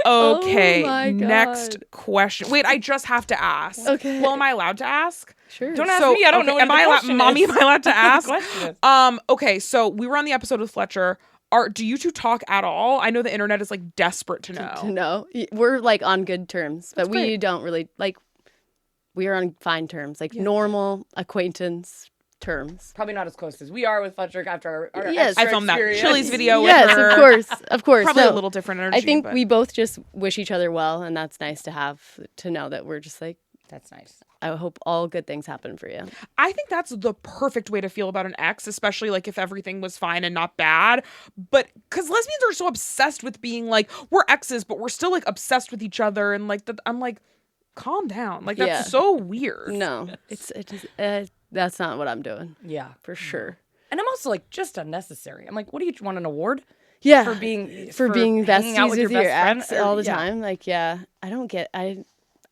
Okay. Oh my Next God. question. Wait, I just have to ask. Okay. Well, am I allowed to ask? Sure. Don't ask me. I don't know what Am the I allowed, question Mommy, is. am I allowed to ask? The question is. Okay, so we were on the episode with Fletcher. Do you two talk at all? I know the internet is like desperate to know. No. We're like on good terms, but we great. don't really like we are on fine terms, like normal acquaintance terms. Probably not as close as we are with Fletcher after our Yes. extra I filmed that experience. Chili's video Yes, with her. of course. Of course. Probably No, a little different energy. I think but- we both just wish each other well, and that's nice to have to know that we're just like, That's nice. I hope all good things happen for you. I think that's the perfect way to feel about an ex, especially like if everything was fine and not bad. But because lesbians are so obsessed with being like, we're exes, but we're still like obsessed with each other. And like, I'm like, calm down. Like, that's Yeah. so weird. No, that's not what I'm doing Yeah. for sure. And I'm also like just unnecessary. I'm like, what do you want, an award? Yeah, For being for being hanging out besties with your best friend? ex Or- all the yeah. time. Like, yeah, I don't get.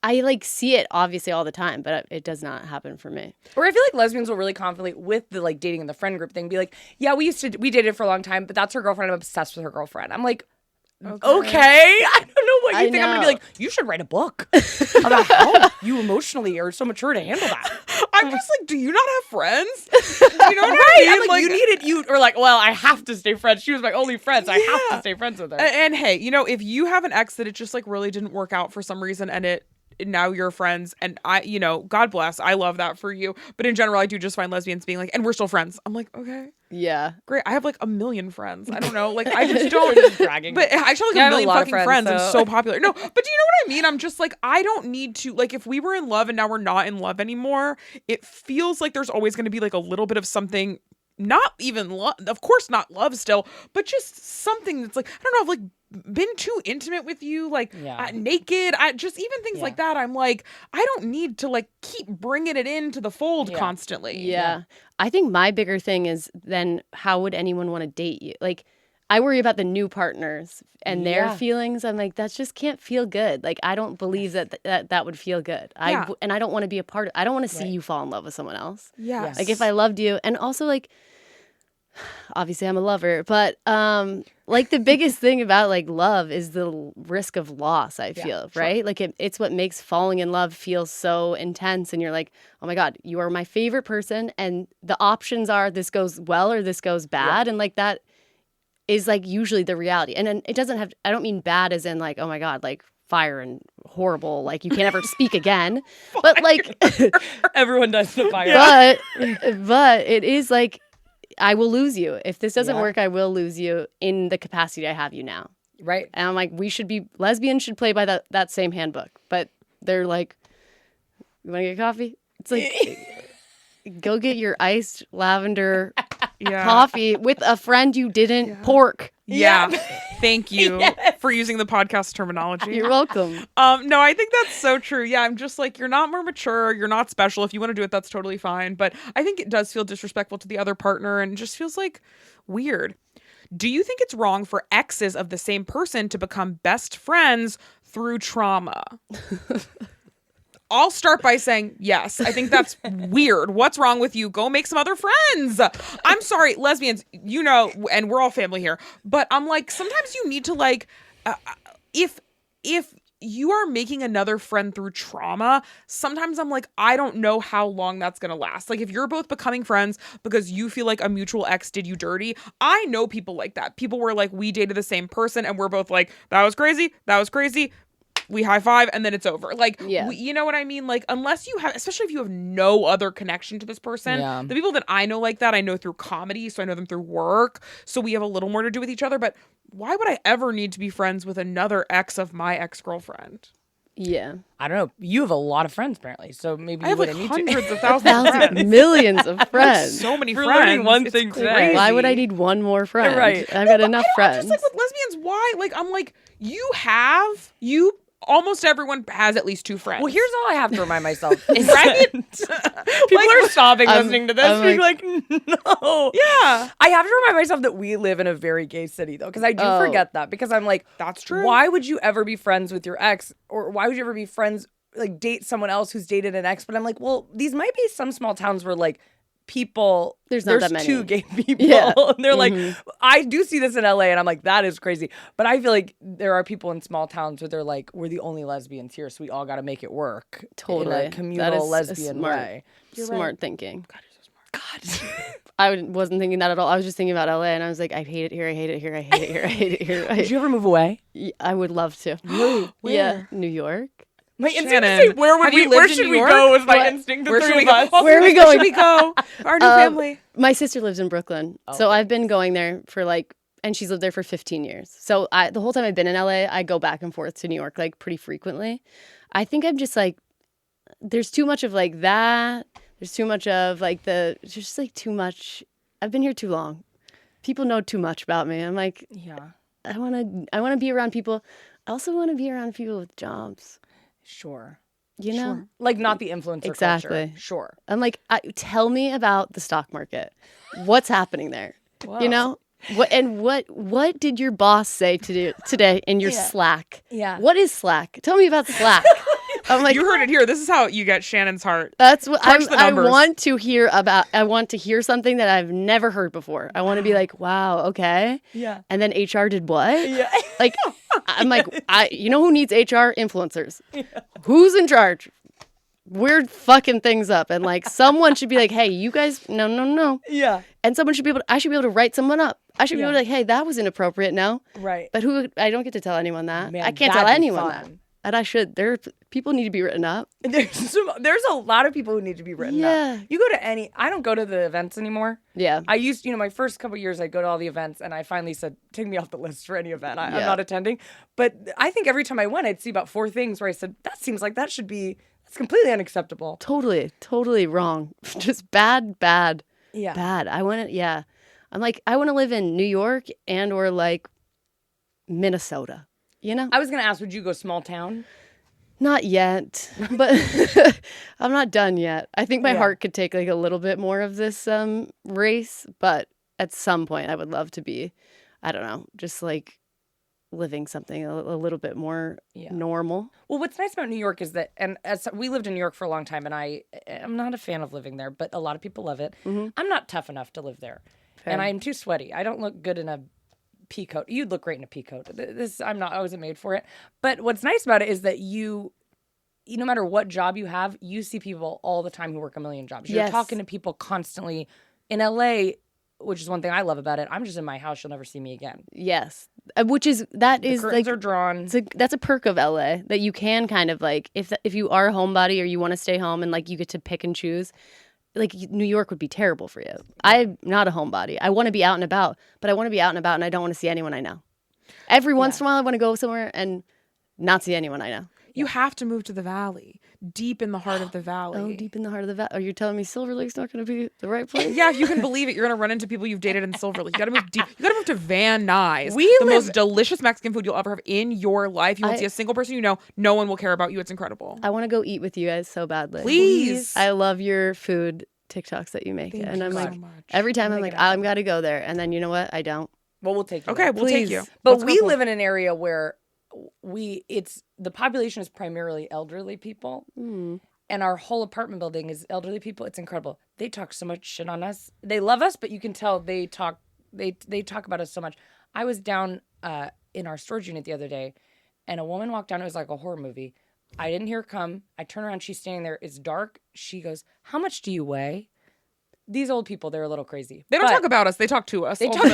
I like see it obviously all the time, but it does not happen for me. Or I feel like lesbians will really confidently with the like dating in the friend group thing be like, yeah, we dated for a long time, but that's her girlfriend. I'm obsessed with her girlfriend. I'm like, okay. I don't know what you I think. I'm gonna be know. like, you should write a book about how you emotionally are so mature to handle that. I'm just like, do you not have friends? You know what I mean? I'm like, you needed you or like, well, I have to stay friends. She was my only friend, so I have to stay friends with her. And hey, you know, if you have an ex that it just like really didn't work out for some reason and it now you're friends. And I, you know, God bless. I love that for you. But in general, I do just find lesbians being like, and we're still friends. I'm like, okay. Yeah. Great. I have like 1 million friends. I don't know. Like, I just don't. Just bragging. But I actually Yeah, I like have a 1 million lot of fucking friends. friends, I'm so- so popular. No, but do you know what I mean? I'm just like, I don't need to, like, if we were in love and now we're not in love anymore, it feels like there's always going to be like a little bit of something, not even love, of course not love still, but just something that's like, I don't know, I've like been too intimate with you, like naked, just even things like that. I'm like, I don't need to like keep bringing it into the fold constantly. Yeah. I think my bigger thing is then how would anyone want to date you? Like, I worry about the new partners and their feelings. I'm like, that just can't feel good. Like, I don't believe that would feel good. And I don't want to be a part of, I don't want to see you fall in love with someone else. Yeah. Like, if I loved you, and also like, obviously I'm a lover, but like the biggest thing about like love is the risk of loss, I feel, right? Like it's what makes falling in love feel so intense, and you're like, oh my God, you are my favorite person, and the options are this goes well or this goes bad, and like that is like usually the reality. And then it doesn't have, I don't mean bad as in like, oh my God, like fire and horrible, like you can't ever speak again, but like everyone does the fire. But it is like, I will lose you. If this doesn't work, I will lose you in the capacity I have you now. Right. And I'm like, lesbians should play by that same handbook. But they're like, you want to get coffee? It's like, go get your iced lavender coffee with a friend you didn't pork. Yeah. Thank you for using the podcast terminology. You're welcome. No, I think that's so true. Yeah, I'm just like, you're not more mature. You're not special. If you want to do it, that's totally fine. But I think it does feel disrespectful to the other partner and just feels like weird. Do you think it's wrong for exes of the same person to become best friends through trauma? I'll start by saying yes. I think that's weird. What's wrong with you? Go make some other friends. I'm sorry, lesbians, you know, and we're all family here, but I'm like, sometimes you need to like, if you are making another friend through trauma, sometimes I'm like, I don't know how long that's going to last. Like if you're both becoming friends because you feel like a mutual ex did you dirty. I know people like that. People were like, we dated the same person and we're both like, that was crazy. That was crazy. We high five and then it's over. Like, you know what I mean? Like, unless you have, especially if you have no other connection to this person, the people that I know like that, I know through comedy. So I know them through work. So we have a little more to do with each other. But why would I ever need to be friends with another ex of my ex-girlfriend? Yeah. I don't know. You have a lot of friends apparently. So maybe I have you like wouldn't hundreds need of thousands of friends. Millions of friends. So many We're friends. learning one It's thing crazy. today. Why would I need one more friend? Right. I've got enough friends. Just like with lesbians, why? Like, I'm like, almost everyone has at least two friends. Well, here's all I have to remind myself. Is Right? People are sobbing listening to this. I'm Being like, no. Yeah. I have to remind myself that we live in a very gay city, though, because I do forget that. Because I'm like, That's true. Why would you ever be friends with your ex? Or why would you ever be friends, like date someone else who's dated an ex? But I'm like, well, these might be some small towns where like people, There's not that many. two gay people. Yeah. And they're like, I do see this in LA and I'm like, that is crazy. But I feel like there are people in small towns where they're like, we're the only lesbians here, so we all got to make it work. Totally. In a communal That is lesbian smart, way. Smart thinking. God, you're so smart. God. I wasn't thinking that at all. I was just thinking about LA, and I was like, I hate it here. I hate it here. I hate it here. I hate it here. Did you ever move away? I would love to. Really? Yeah, New York. My instinct Shannon, to say, where have you where lived in should New we York? go was my What? instinct. Where should we go? Us. Where are we going? Should we go? Our new family. My sister lives in Brooklyn, so I've been going there for like, and she's lived there for 15 years. So the whole time I've been in LA, I go back and forth to New York like pretty frequently. I think I'm just like, there's too much of like that. There's too much of like there's just like too much. I've been here too long. People know too much about me. I'm like, I want to be around people. I also want to be around people with jobs. Sure. You know? Sure. Like not the influencer Exactly. culture. Sure. I'm like, tell me about the stock market. What's happening there? Wow. You know? What did your boss say to do today in your Slack? Yeah. What is Slack? Tell me about Slack. I'm like, You heard it here. This is how you get Shannon's heart. that's what Crunch the I numbers. want to hear about. I want to hear something that I've never heard before. I want to be like, wow, okay. Yeah. And then HR did what? Yeah. Like, I'm like, you know who needs HR? Influencers. Who's in charge? Weird fucking things up. And like, someone should be like, hey, you guys, no. Yeah. And someone should be I should be able to write someone up. I should be able to like, hey, that was inappropriate. No. Right. But I don't get to tell anyone that. Man, I can't tell that'd be anyone fun. And I should. People need to be written up. There's a lot of people who need to be written up. You go to I don't go to the events anymore. Yeah. I used, my first couple years, I'd go to all the events, and I finally said, take me off the list for any event. I'm not attending. But I think every time I went, I'd see about 4 things where I said, that seems like that's completely unacceptable. Totally wrong. Just bad. Yeah. Bad. I'm like, I want to live in New York and or like Minnesota, I was going to ask, would you go small town? Not yet, but I'm not done yet. I think my heart could take like a little bit more of this race, but at some point I would love to be, I don't know, just like living something a little bit more normal. Well, what's nice about New York is that, and as we lived in New York for a long time, and I'm not a fan of living there, but a lot of people love it. Mm-hmm. I'm not tough enough to live there. Fair. And I'm too sweaty. I don't look good in a pea coat. You'd look great in a pea coat. I wasn't made for it. But what's nice about it is that you no matter what job you have, you see people all the time who work a million jobs. You're talking to people constantly. In LA, which is one thing I love about it, I'm just in my house. You'll never see me again. Yes. The curtains are drawn. That's a perk of LA, that you can kind of like, if you are a homebody or you want to stay home and like you get to pick and choose, like New York would be terrible for you. I'm not a homebody. I want to be out and about, but I want to be out and about and I don't want to see anyone I know. Every once in a while I want to go somewhere and not see anyone I know. You have to move to the valley, deep in the heart of the valley. Oh, deep in the heart of the valley. Are you telling me Silver Lake's not going to be the right place? Yeah, if you can believe it, you're going to run into people you've dated in Silver Lake. You got to move deep. You got to move to Van Nuys. The most delicious Mexican food you'll ever have in your life. You won't see a single person you know. No one will care about you. It's incredible. I want to go eat with you guys so badly. Please. I love your food TikToks that you make. Thank and you I'm so like, much. every time I'm like, I've got to go there. And then you know what? I don't. Well, we'll take you. Okay, we'll take you. But we live in an area where the population is primarily elderly people, and our whole apartment building is elderly people. It's incredible. They talk so much shit on us. They love us, but you can tell they talk about us so much. I was down in our storage unit the other day, and a woman walked down. It was like a horror movie. I didn't hear her come. I turn around. She's standing there. It's dark. She goes, "How much do you weigh?" These old people, they're a little crazy. They don't talk about us. They talk to us. They talk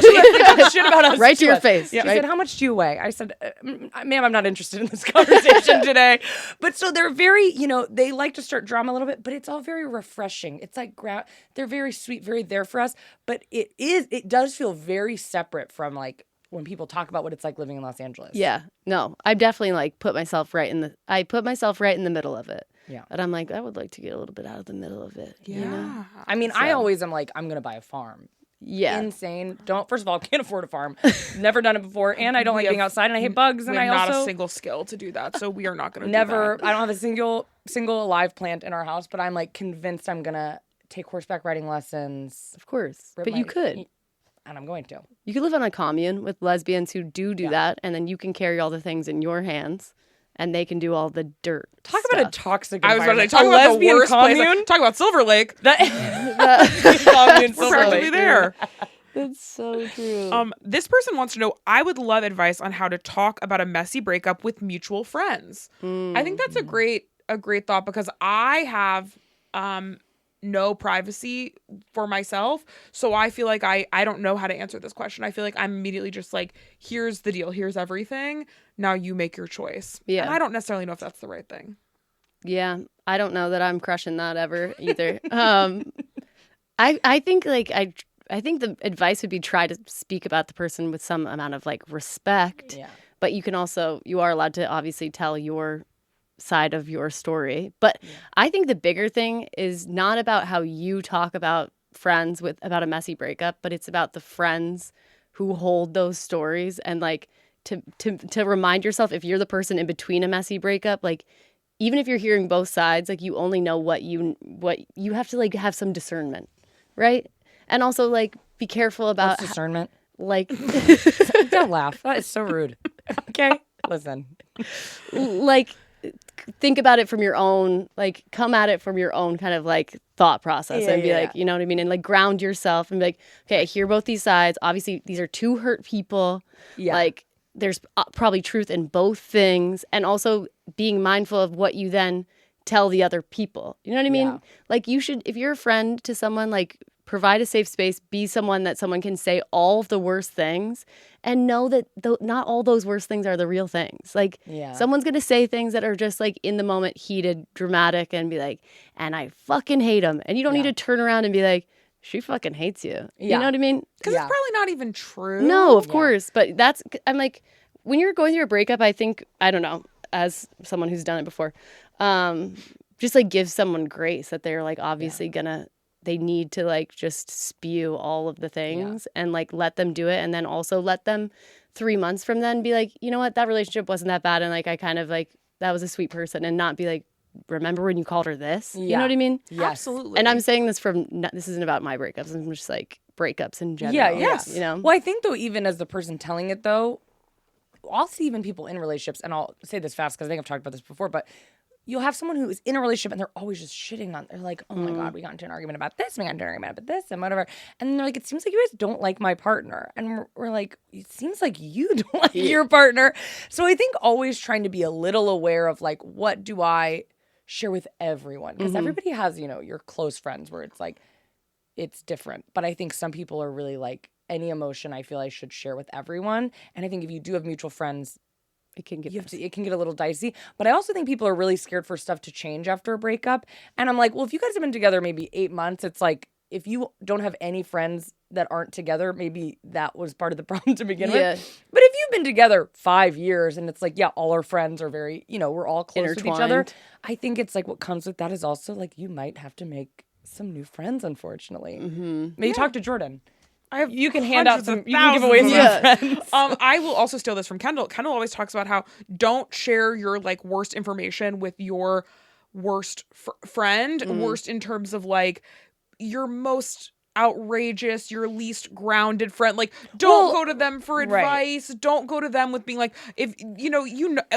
shit about us. Right to your face. She said, "How much do you weigh?" I said, "Ma'am, I'm not interested in this conversation today." But so they're very, they like to start drama a little bit, but it's all very refreshing. It's like, they're very sweet, very there for us. But it does feel very separate from like when people talk about what it's like living in Los Angeles. Yeah. No, I definitely like put myself right in the middle of it. Yeah. And I'm like, I would like to get a little bit out of the middle of it. Yeah. You know? I mean, I always am like, I'm going to buy a farm. Yeah. Insane. First of all, can't afford a farm. Never done it before. And I don't like being outside and I hate bugs. And we have I also not a single skill to do that. So we are not going to never, do that. I don't have a single live plant in our house, but I'm like convinced I'm going to take horseback riding lessons. Of course. But you could. And I'm going to. You could live on a commune with lesbians who do that. And then you can carry all the things in your hands. And they can do all the dirt. Talk stuff. about a toxic I was about to environment. say, talk about the worst commune? place. Talk about Silver Lake. Commune, We're practically there. That's so true. This person wants to know, I would love advice on how to talk about a messy breakup with mutual friends. I think that's a great thought because I have no privacy for myself. So I feel like I don't know how to answer this question. I feel like I'm immediately just like, here's the deal. Here's everything. Now you make your choice. Yeah. And I don't necessarily know if that's the right thing. Yeah. I don't know that I'm crushing that ever either. I think the advice would be try to speak about the person with some amount of like respect. Yeah. But you are allowed to obviously tell your side of your story. But I think the bigger thing is not about how you talk about friends about a messy breakup, but it's about the friends who hold those stories and like to remind yourself, if you're the person in between a messy breakup, like even if you're hearing both sides, like you only know what you have to like have some discernment, right? And also like be careful about what's discernment. Like don't laugh. That is so rude. Okay, listen. Like think about it from your own, like come at it from your own kind of like thought process and be like, you know what I mean? And like ground yourself and be like, okay, I hear both these sides. Obviously, these are two hurt people. Yeah. Like there's probably truth in both things. And also being mindful of what you then tell the other people. You know what I mean? Yeah. Like you should, if you're a friend to someone, like provide a safe space, be someone that someone can say all of the worst things and know that not all those worst things are the real things. Like someone's going to say things that are just like in the moment, heated, dramatic, and be like, and I fucking hate them. And you don't need to turn around and be like, she fucking hates you. You know what I mean? Because it's probably not even true. No, of course. But I'm like, when you're going through a breakup, I think, I don't know, as someone who's done it before, just like give someone grace that they're like obviously they need to like just spew all of the things and like let them do it. And then also let them 3 months from then be like, you know what, that relationship wasn't that bad. And like, I kind of like, that was a sweet person, and not be like, remember when you called her this? You know what I mean? Yes. Absolutely. And I'm saying this this isn't about my breakups. I'm just like breakups in general. Yes. You know? Well, I think though, even as the person telling it though, I'll see even people in relationships, and I'll say this fast because I think I've talked about this before, but you'll have someone who is in a relationship and they're always just shitting on. They're like, oh my God, we got into an argument about this. We got into an argument about this and whatever. And they're like, it seems like you guys don't like my partner. And we're like, it seems like you don't like your partner. So I think always trying to be a little aware of like, what do I share with everyone? Because everybody has, your close friends where it's like, it's different. But I think some people are really like, any emotion I feel I should share with everyone. And I think if you do have mutual friends, it can get a little dicey. But I also think people are really scared for stuff to change after a breakup. And I'm like, well, if you guys have been together maybe 8 months, it's like, if you don't have any friends that aren't together, maybe that was part of the problem to begin with. But if you've been together 5 years and it's like, all our friends are very, we're all close with each other. I think it's like what comes with that is also like you might have to make some new friends, unfortunately. Maybe talk to Jordan. You can hand out some. You can give away some friends. I will also steal this from Kendahl. Kendahl always talks about how don't share your like worst information with your worst friend. Worst in terms of like your most outrageous, your least grounded friend. Like don't go to them for advice. Right. Don't go to them with being like, if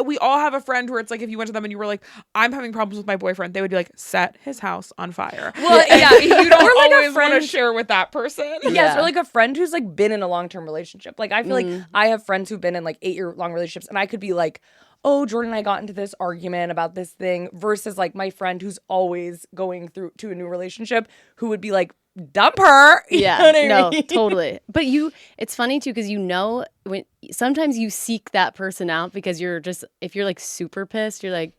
we all have a friend where it's like if you went to them and you were like, I'm having problems with my boyfriend, they would be like, set his house on fire. Well, you don't like always want to share with that person. Yes, or like a friend who's like been in a long-term relationship. Like I feel like I have friends who've been in like 8-year-long relationships, and I could be like, oh, Jordan and I got into this argument about this thing, versus like my friend who's always going through to a new relationship who would be like, dump her. You know what I mean? Totally. But it's funny too, because when sometimes you seek that person out because you're just, if you're like super pissed, you're like,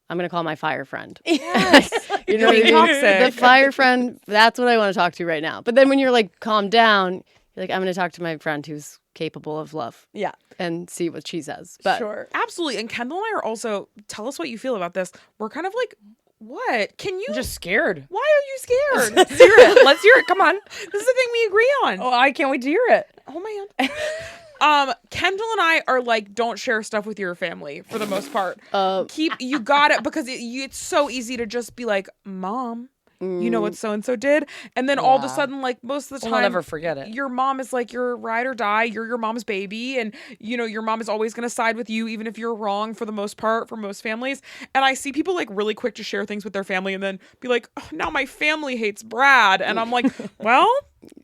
I'm gonna call my fire friend. Yes. You know what I mean? Toxic. The fire friend, that's what I want to talk to right now. But then when you're like calm down, you're like, I'm gonna talk to my friend who's capable of love. Yeah. And see what she says. But sure. Absolutely. And Kendahl and I are also, tell us what you feel about this. We're kind of like, what? I'm just scared. Why are you scared? Let's hear it. Let's hear it. Come on. This is the thing we agree on. Oh, I can't wait to hear it. Oh, man. Kendall and I are like, don't share stuff with your family for the most part. You got it, because it's so easy to just be like, Mom, you know what so-and-so did? And then all of a sudden, like most of the time, I'll never forget it. Your mom is like your ride or die. You're your mom's baby. And, your mom is always going to side with you, even if you're wrong for the most part, for most families. And I see people like really quick to share things with their family and then be like, oh, now my family hates Brad. And I'm like, well,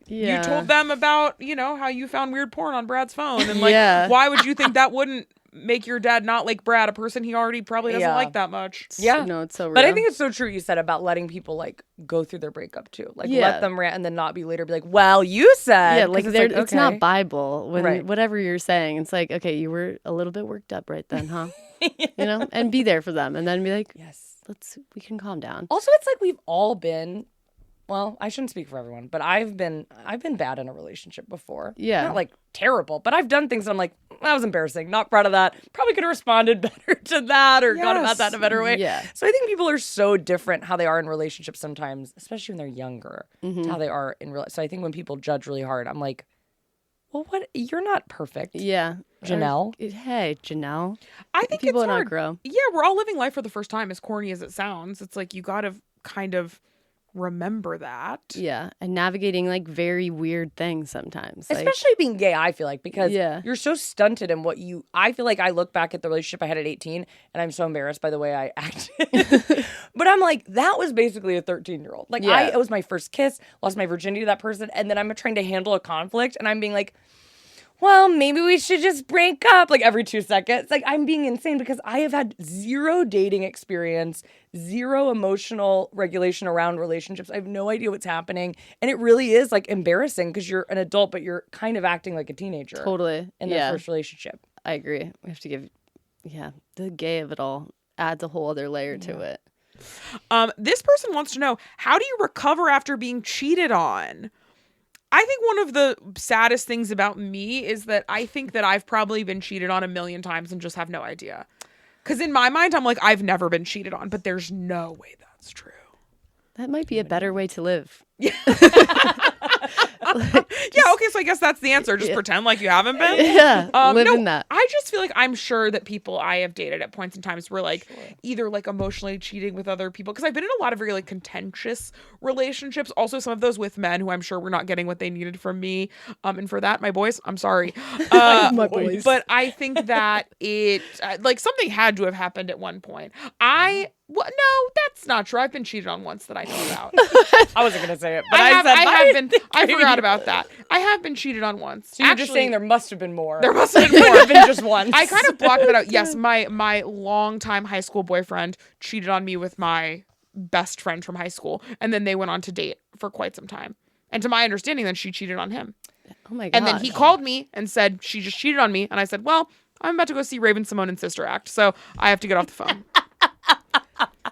you told them about, how you found weird porn on Brad's phone. And like, why would you think that wouldn't make your dad not like Brad, a person he already probably doesn't like that much? Yeah. No, it's so real. But I think it's so true you said about letting people like go through their breakup too. Like let them rant and then not be later be like, well, you said. Yeah, like it's not Bible. When whatever you're saying, it's like, okay, you were a little bit worked up right then, huh? And be there for them and then be like, yes, we can calm down. Also, it's like we've all been, well, I shouldn't speak for everyone, but I've been bad in a relationship before. Yeah. Not like terrible, but I've done things that I'm like, that was embarrassing. Not proud of that. Probably could have responded better to that or gone about that in a better way. Yeah. So I think people are so different how they are in relationships sometimes, especially when they're younger, to how they are in real. So I think when people judge really hard, I'm like, well, what? You're not perfect. Yeah. Janelle. Hey, Janelle. I think people it's hard. Not grow. Yeah, we're all living life for the first time, as corny as it sounds. It's like you got to kind of remember that. Yeah, and navigating like very weird things sometimes. Especially being gay, I feel like, because you're so stunted in what you... I feel like I look back at the relationship I had at 18, and I'm so embarrassed by the way I acted. But I'm like, that was basically a 13-year-old. Like, it was my first kiss, lost my virginity to that person, and then I'm trying to handle a conflict, and I'm being like, well, maybe we should just break up like every 2 seconds. Like I'm being insane because I have had zero dating experience, zero emotional regulation around relationships. I have no idea what's happening. And it really is like embarrassing because you're an adult, but you're kind of acting like a teenager. Totally. In their first relationship. I agree. We have to give, the gay of it all adds a whole other layer to it. This person wants to know, how do you recover after being cheated on? I think one of the saddest things about me is that I think that I've probably been cheated on a million times and just have no idea. Because in my mind, I'm like, I've never been cheated on, but there's no way that's true. That might be a better way to live. Yeah. Okay, so I guess that's the answer. Just pretend like you haven't been. Yeah, live in that. I just feel like I'm sure that people I have dated at points in times were like either like emotionally cheating with other people, because I've been in a lot of very like contentious relationships. Also, some of those with men who I'm sure were not getting what they needed from me. And for that, my boys, I'm sorry. My boys. But I think that it like something had to have happened at one point. No, that's not true. I've been cheated on once that I know about. I wasn't gonna say it, but I forgot about that. I have been cheated on once. So you're just saying there must have been more. There must have been more than just once. I kind of blocked that out. Yes, my longtime high school boyfriend cheated on me with my best friend from high school, and then they went on to date for quite some time. And to my understanding, then she cheated on him. Oh my god! And then he called me and said she just cheated on me, and I said, well, I'm about to go see Raven Simone and Sister Act, so I have to get off the phone.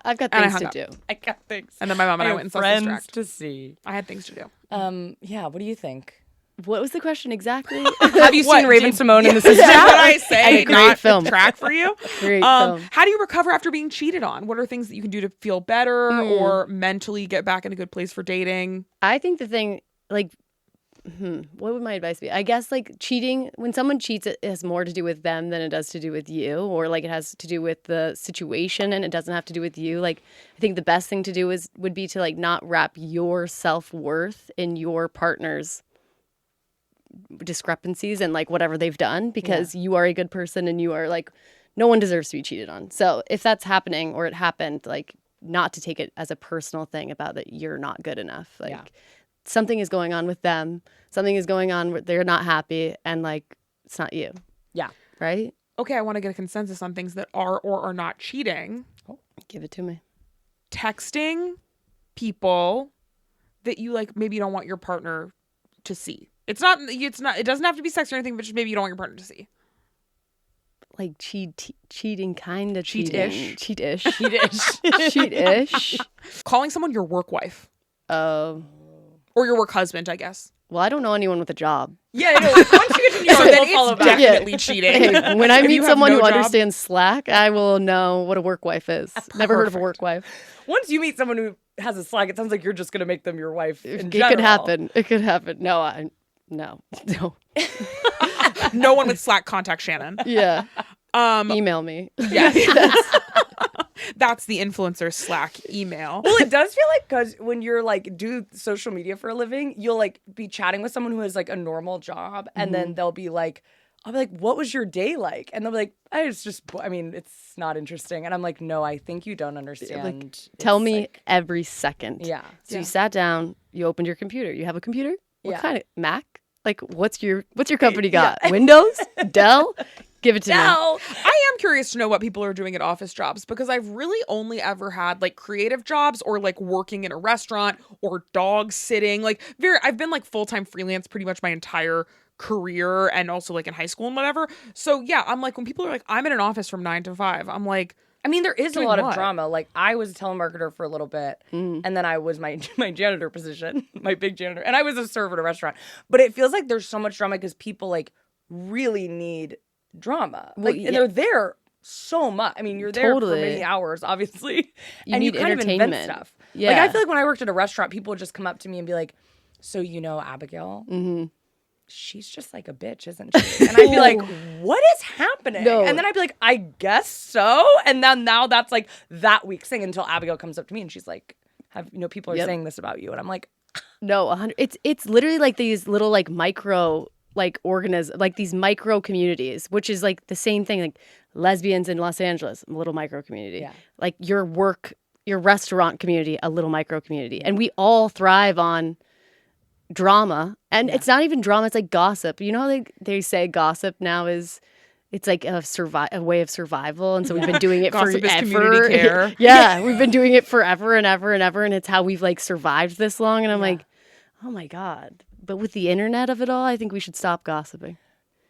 I've got things to do. I got things. And then my mom and I went and saw Sister Act. To see. I had things to do. Yeah. What do you think? What was the question exactly? Have you seen Raven Simone and the Sister Is that Act? what I say? Great film. Track for you. Great film. How do you recover after being cheated on? What are things that you can do to feel better or mentally get back in a good place for dating? I think the thing, like, what would my advice be? I guess like cheating, when someone cheats, it has more to do with them than it does to do with you, or like it has to do with the situation and it doesn't have to do with you. Like, I think the best thing to do would be to like not wrap your self-worth in your partner's discrepancies and like whatever they've done, because you are a good person and you are like, no one deserves to be cheated on. So if that's happening or it happened, like not to take it as a personal thing about that you're not good enough. Like something is going on with them. Something is going on where they're not happy, and like it's not you. Yeah. Right? Okay, I want to get a consensus on things that are or are not cheating. Oh, give it to me. Texting people that you like maybe you don't want your partner to see. It doesn't have to be sex or anything, but just maybe you don't want your partner to see. Like cheating, kind of cheat-ish. Cheat-ish. Cheat-ish. Cheat-ish. Calling someone your work wife. Or your work husband, I guess. Well, I don't know anyone with a job. Yeah, I know. Once you get to New York, then it's definitely cheating. Hey, when I meet someone who understands Slack, I will know what a work wife is. Never heard of a work wife. Once you meet someone who has a Slack, it sounds like you're just going to make them your wife in It general. could happen. It could happen. No. No one with Slack, contact Shannon. Yeah. Email me. Yeah. That's the influencer Slack email. Well, it does feel like, because when you're like do social media for a living, you'll like be chatting with someone who has like a normal job, and then they'll be like, I'll be like, what was your day like? And they'll be like, it's not interesting. And I'm like, no, I think you don't understand. Like, tell me every second. Yeah. So you sat down, you opened your computer. You have a computer? What kind of Mac? Like, what's your company got? Windows? Dell? Give it to me. I am curious to know what people are doing at office jobs, because I've really only ever had like creative jobs or like working in a restaurant or dog sitting. Like I've been like full-time freelance pretty much my entire career, and also like in high school and whatever. So yeah, I'm like, when people are like, I'm in an office from 9 to 5, I'm like, I mean, there is a lot of drama. Like, I was a telemarketer for a little bit, and then I was my janitor position, my big janitor, and I was a server at a restaurant. But it feels like there's so much drama because people like really need drama. Like, and they're there so much. I mean, you're there for many hours, obviously, and you kind of invent stuff. Yeah. Like, I feel like when I worked at a restaurant, people would just come up to me and be like, "So you know Abigail? Mm-hmm. She's just like a bitch, isn't she?" And I'd be like, what is happening? No. And then I'd be like, I guess so. And then now that's like that week's thing, until Abigail comes up to me and she's like, people are saying this about you. And I'm like, no, 100. It's literally like these little like micro like organisms, like these micro communities, which is like the same thing. Like lesbians in Los Angeles, a little micro community. Yeah. Like your restaurant community, a little micro community. And we all thrive on drama. And it's not even drama, it's like gossip. You know how they say gossip now is it's like a way of survival, and so we've been doing it Gossip forever. is community care. Yeah, we've been doing it forever and ever and ever, and it's how we've like survived this long. And I'm like, oh my God. But with the internet of it all, I think we should stop gossiping.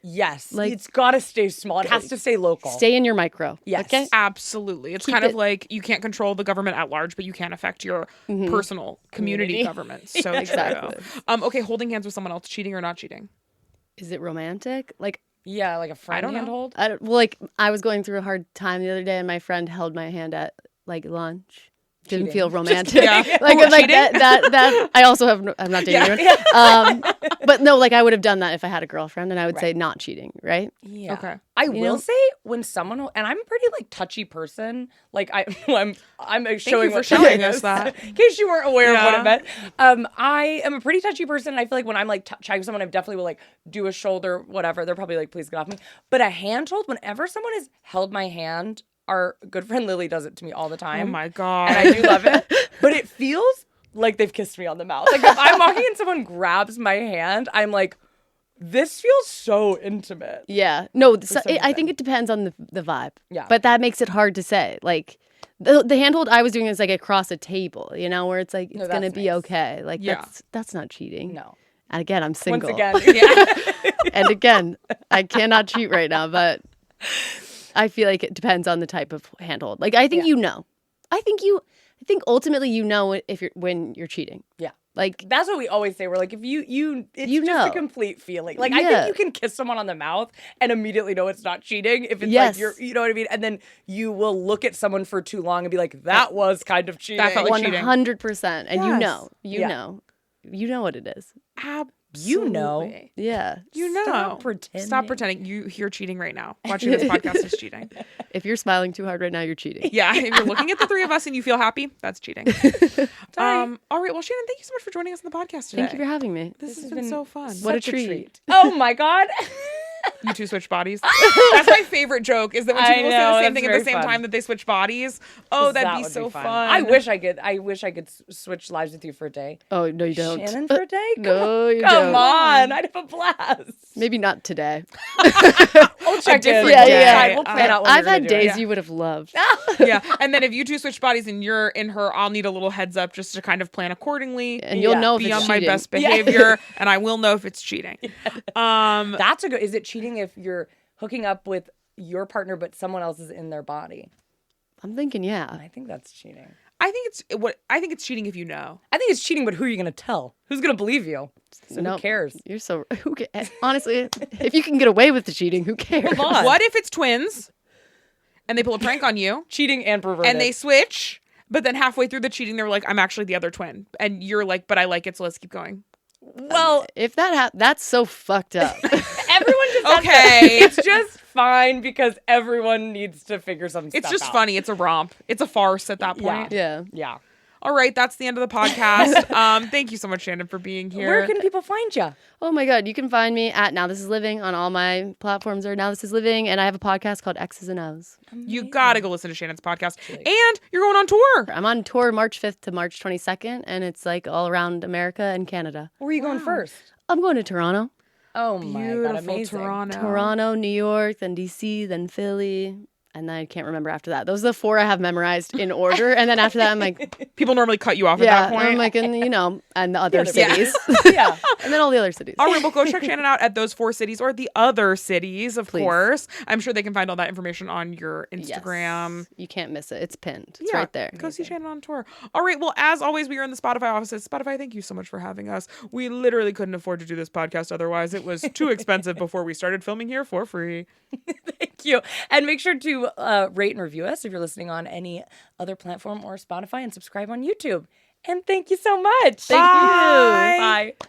Yes. Like- It's got to stay small. It has to stay local. Stay in your micro. Yes. Okay? Absolutely. It's Keep kind of it- like you can't control the government at large, but you can affect your personal community government. So Exactly. true. Okay, holding hands with someone else, cheating or not cheating? Is it romantic? Like, Yeah, like a friend don't know. handhold. I was going through a hard time the other day, and my friend held my hand at like lunch. Didn't Cheating. feel romantic. Yeah. Like, Ooh, I'm like cheating? that. I also have. I'm not dating anyone. But no, like I would have done that if I had a girlfriend, and I would say not cheating, right? Yeah. Okay. I You will know? say when someone and I'm a pretty like touchy person. Like I'm Thank showing you for what showing that us is, that. in case you weren't aware of what Yeah. it meant. I am a pretty touchy person. And I feel like when I'm like chatting with someone, I definitely will like do a shoulder, whatever. They're probably like, please get off me. But a handhold, whenever someone has held my hand, our good friend Lily does it to me all the time. Oh my God. And I do love it. But it feels like they've kissed me on the mouth. Like if I'm walking and someone grabs my hand, I'm like, this feels so intimate. Yeah. No. some I think it depends on the vibe. Yeah. But that makes it hard to say. Like the handhold I was doing is like across a table, you know, where it's like it's gonna that's be nice. okay. Like Yeah. that's not cheating. No. And again, I'm single. Once again. And again, I cannot cheat right now, but I feel like it depends on the type of handhold. Like I think you know. I think ultimately you know when you're cheating. Yeah. Like That's what we always say. We're like, if it's You just know. a complete feeling. Like I Yeah. think you can kiss someone on the mouth and immediately know it's not cheating. If it's Yes. like you know what I mean? And then you will look at someone for too long and be like, that was kind of cheating. That felt like cheating. 100%. And you Yes. know. Yeah. You know what it is. Absolutely. You know. Yeah. You know. Stop pretending. Stop pretending. You're cheating right now. Watching this podcast is cheating. If you're smiling too hard right now, you're cheating. Yeah. If you're looking at the three of us and you feel happy, that's cheating. All right. Well, Shannon, thank you so much for joining us on the podcast today. Thank you for having me. This has been so fun. What a Such treat. Oh my God. You two switch bodies. That's my favorite joke. Is that when I people say know, the same that's thing at the very same fun. time that they switch bodies. Oh, that'd That be would so fun. I wish I could switch lives with you for a day. Oh, no, you don't. Shannon for a day? No, you Come don't. on. I'd have a blast. Maybe not today. We'll check different in. day. Yeah. We'll plan out when I've we're gonna had do it. days you would have loved. Yeah. And then if you two switch bodies and you're in her, I'll need a little heads up just to kind of plan accordingly. And you'll Yeah. know if Be it's on my cheating. best behavior, and I will know if it's cheating. That's a good. Is it cheating if you're hooking up with your partner but someone else is in their body? I'm thinking, yeah. I think that's cheating. I think it's cheating if you know. I think it's cheating, but who are you going to tell? Who's going to believe you? So Nope. who cares? You're so honestly, if you can get away with the cheating, who cares? Come on. What if it's twins, and they pull a prank on you, Cheating and perverted. and they switch, but then halfway through the cheating, they're like, "I'm actually the other twin," and you're like, "But I like it, so let's keep going." well, If that that's so fucked up. everyone just has to- Okay. it's just fine because everyone needs to figure some stuff It's just out. funny. It's a romp. It's a farce at that point. Yeah. Yeah. All right, that's the end of the podcast. Thank you so much, Shannon, for being here. Where can people find you? Oh my God, you can find me at Now This Is Living on all my platforms are Now This Is Living, and I have a podcast called Exes and O's. You gotta go listen to Shannon's podcast, and you're going on tour. I'm on tour March 5th to March 22nd, and it's like all around America and Canada. Where are you going first? I'm going to Toronto. Oh my God, Beautiful amazing. Toronto. Toronto, New York, then DC, then Philly, and then I can't remember after that. Those are the 4 I have memorized in order, and then after that, I'm like, People normally cut you off at yeah, that point. I'm like, and and the other other cities, Yeah. and then all the other cities. All right, well, go check Shannon out at those 4 cities or the other cities, of Please. course. I'm sure they can find all that information on your Yes. Instagram. You can't miss it. It's pinned. It's Yeah, right there. Go see Shannon on tour. All right, well, as always, we are in the Spotify offices. Spotify, thank you so much for having us. We literally couldn't afford to do this podcast otherwise. It was too expensive before we started filming here for free. Thank you. And make sure to rate and review us if you're listening on any other platform or Spotify, and subscribe on YouTube. And thank you so much. Thank you. Bye. Bye.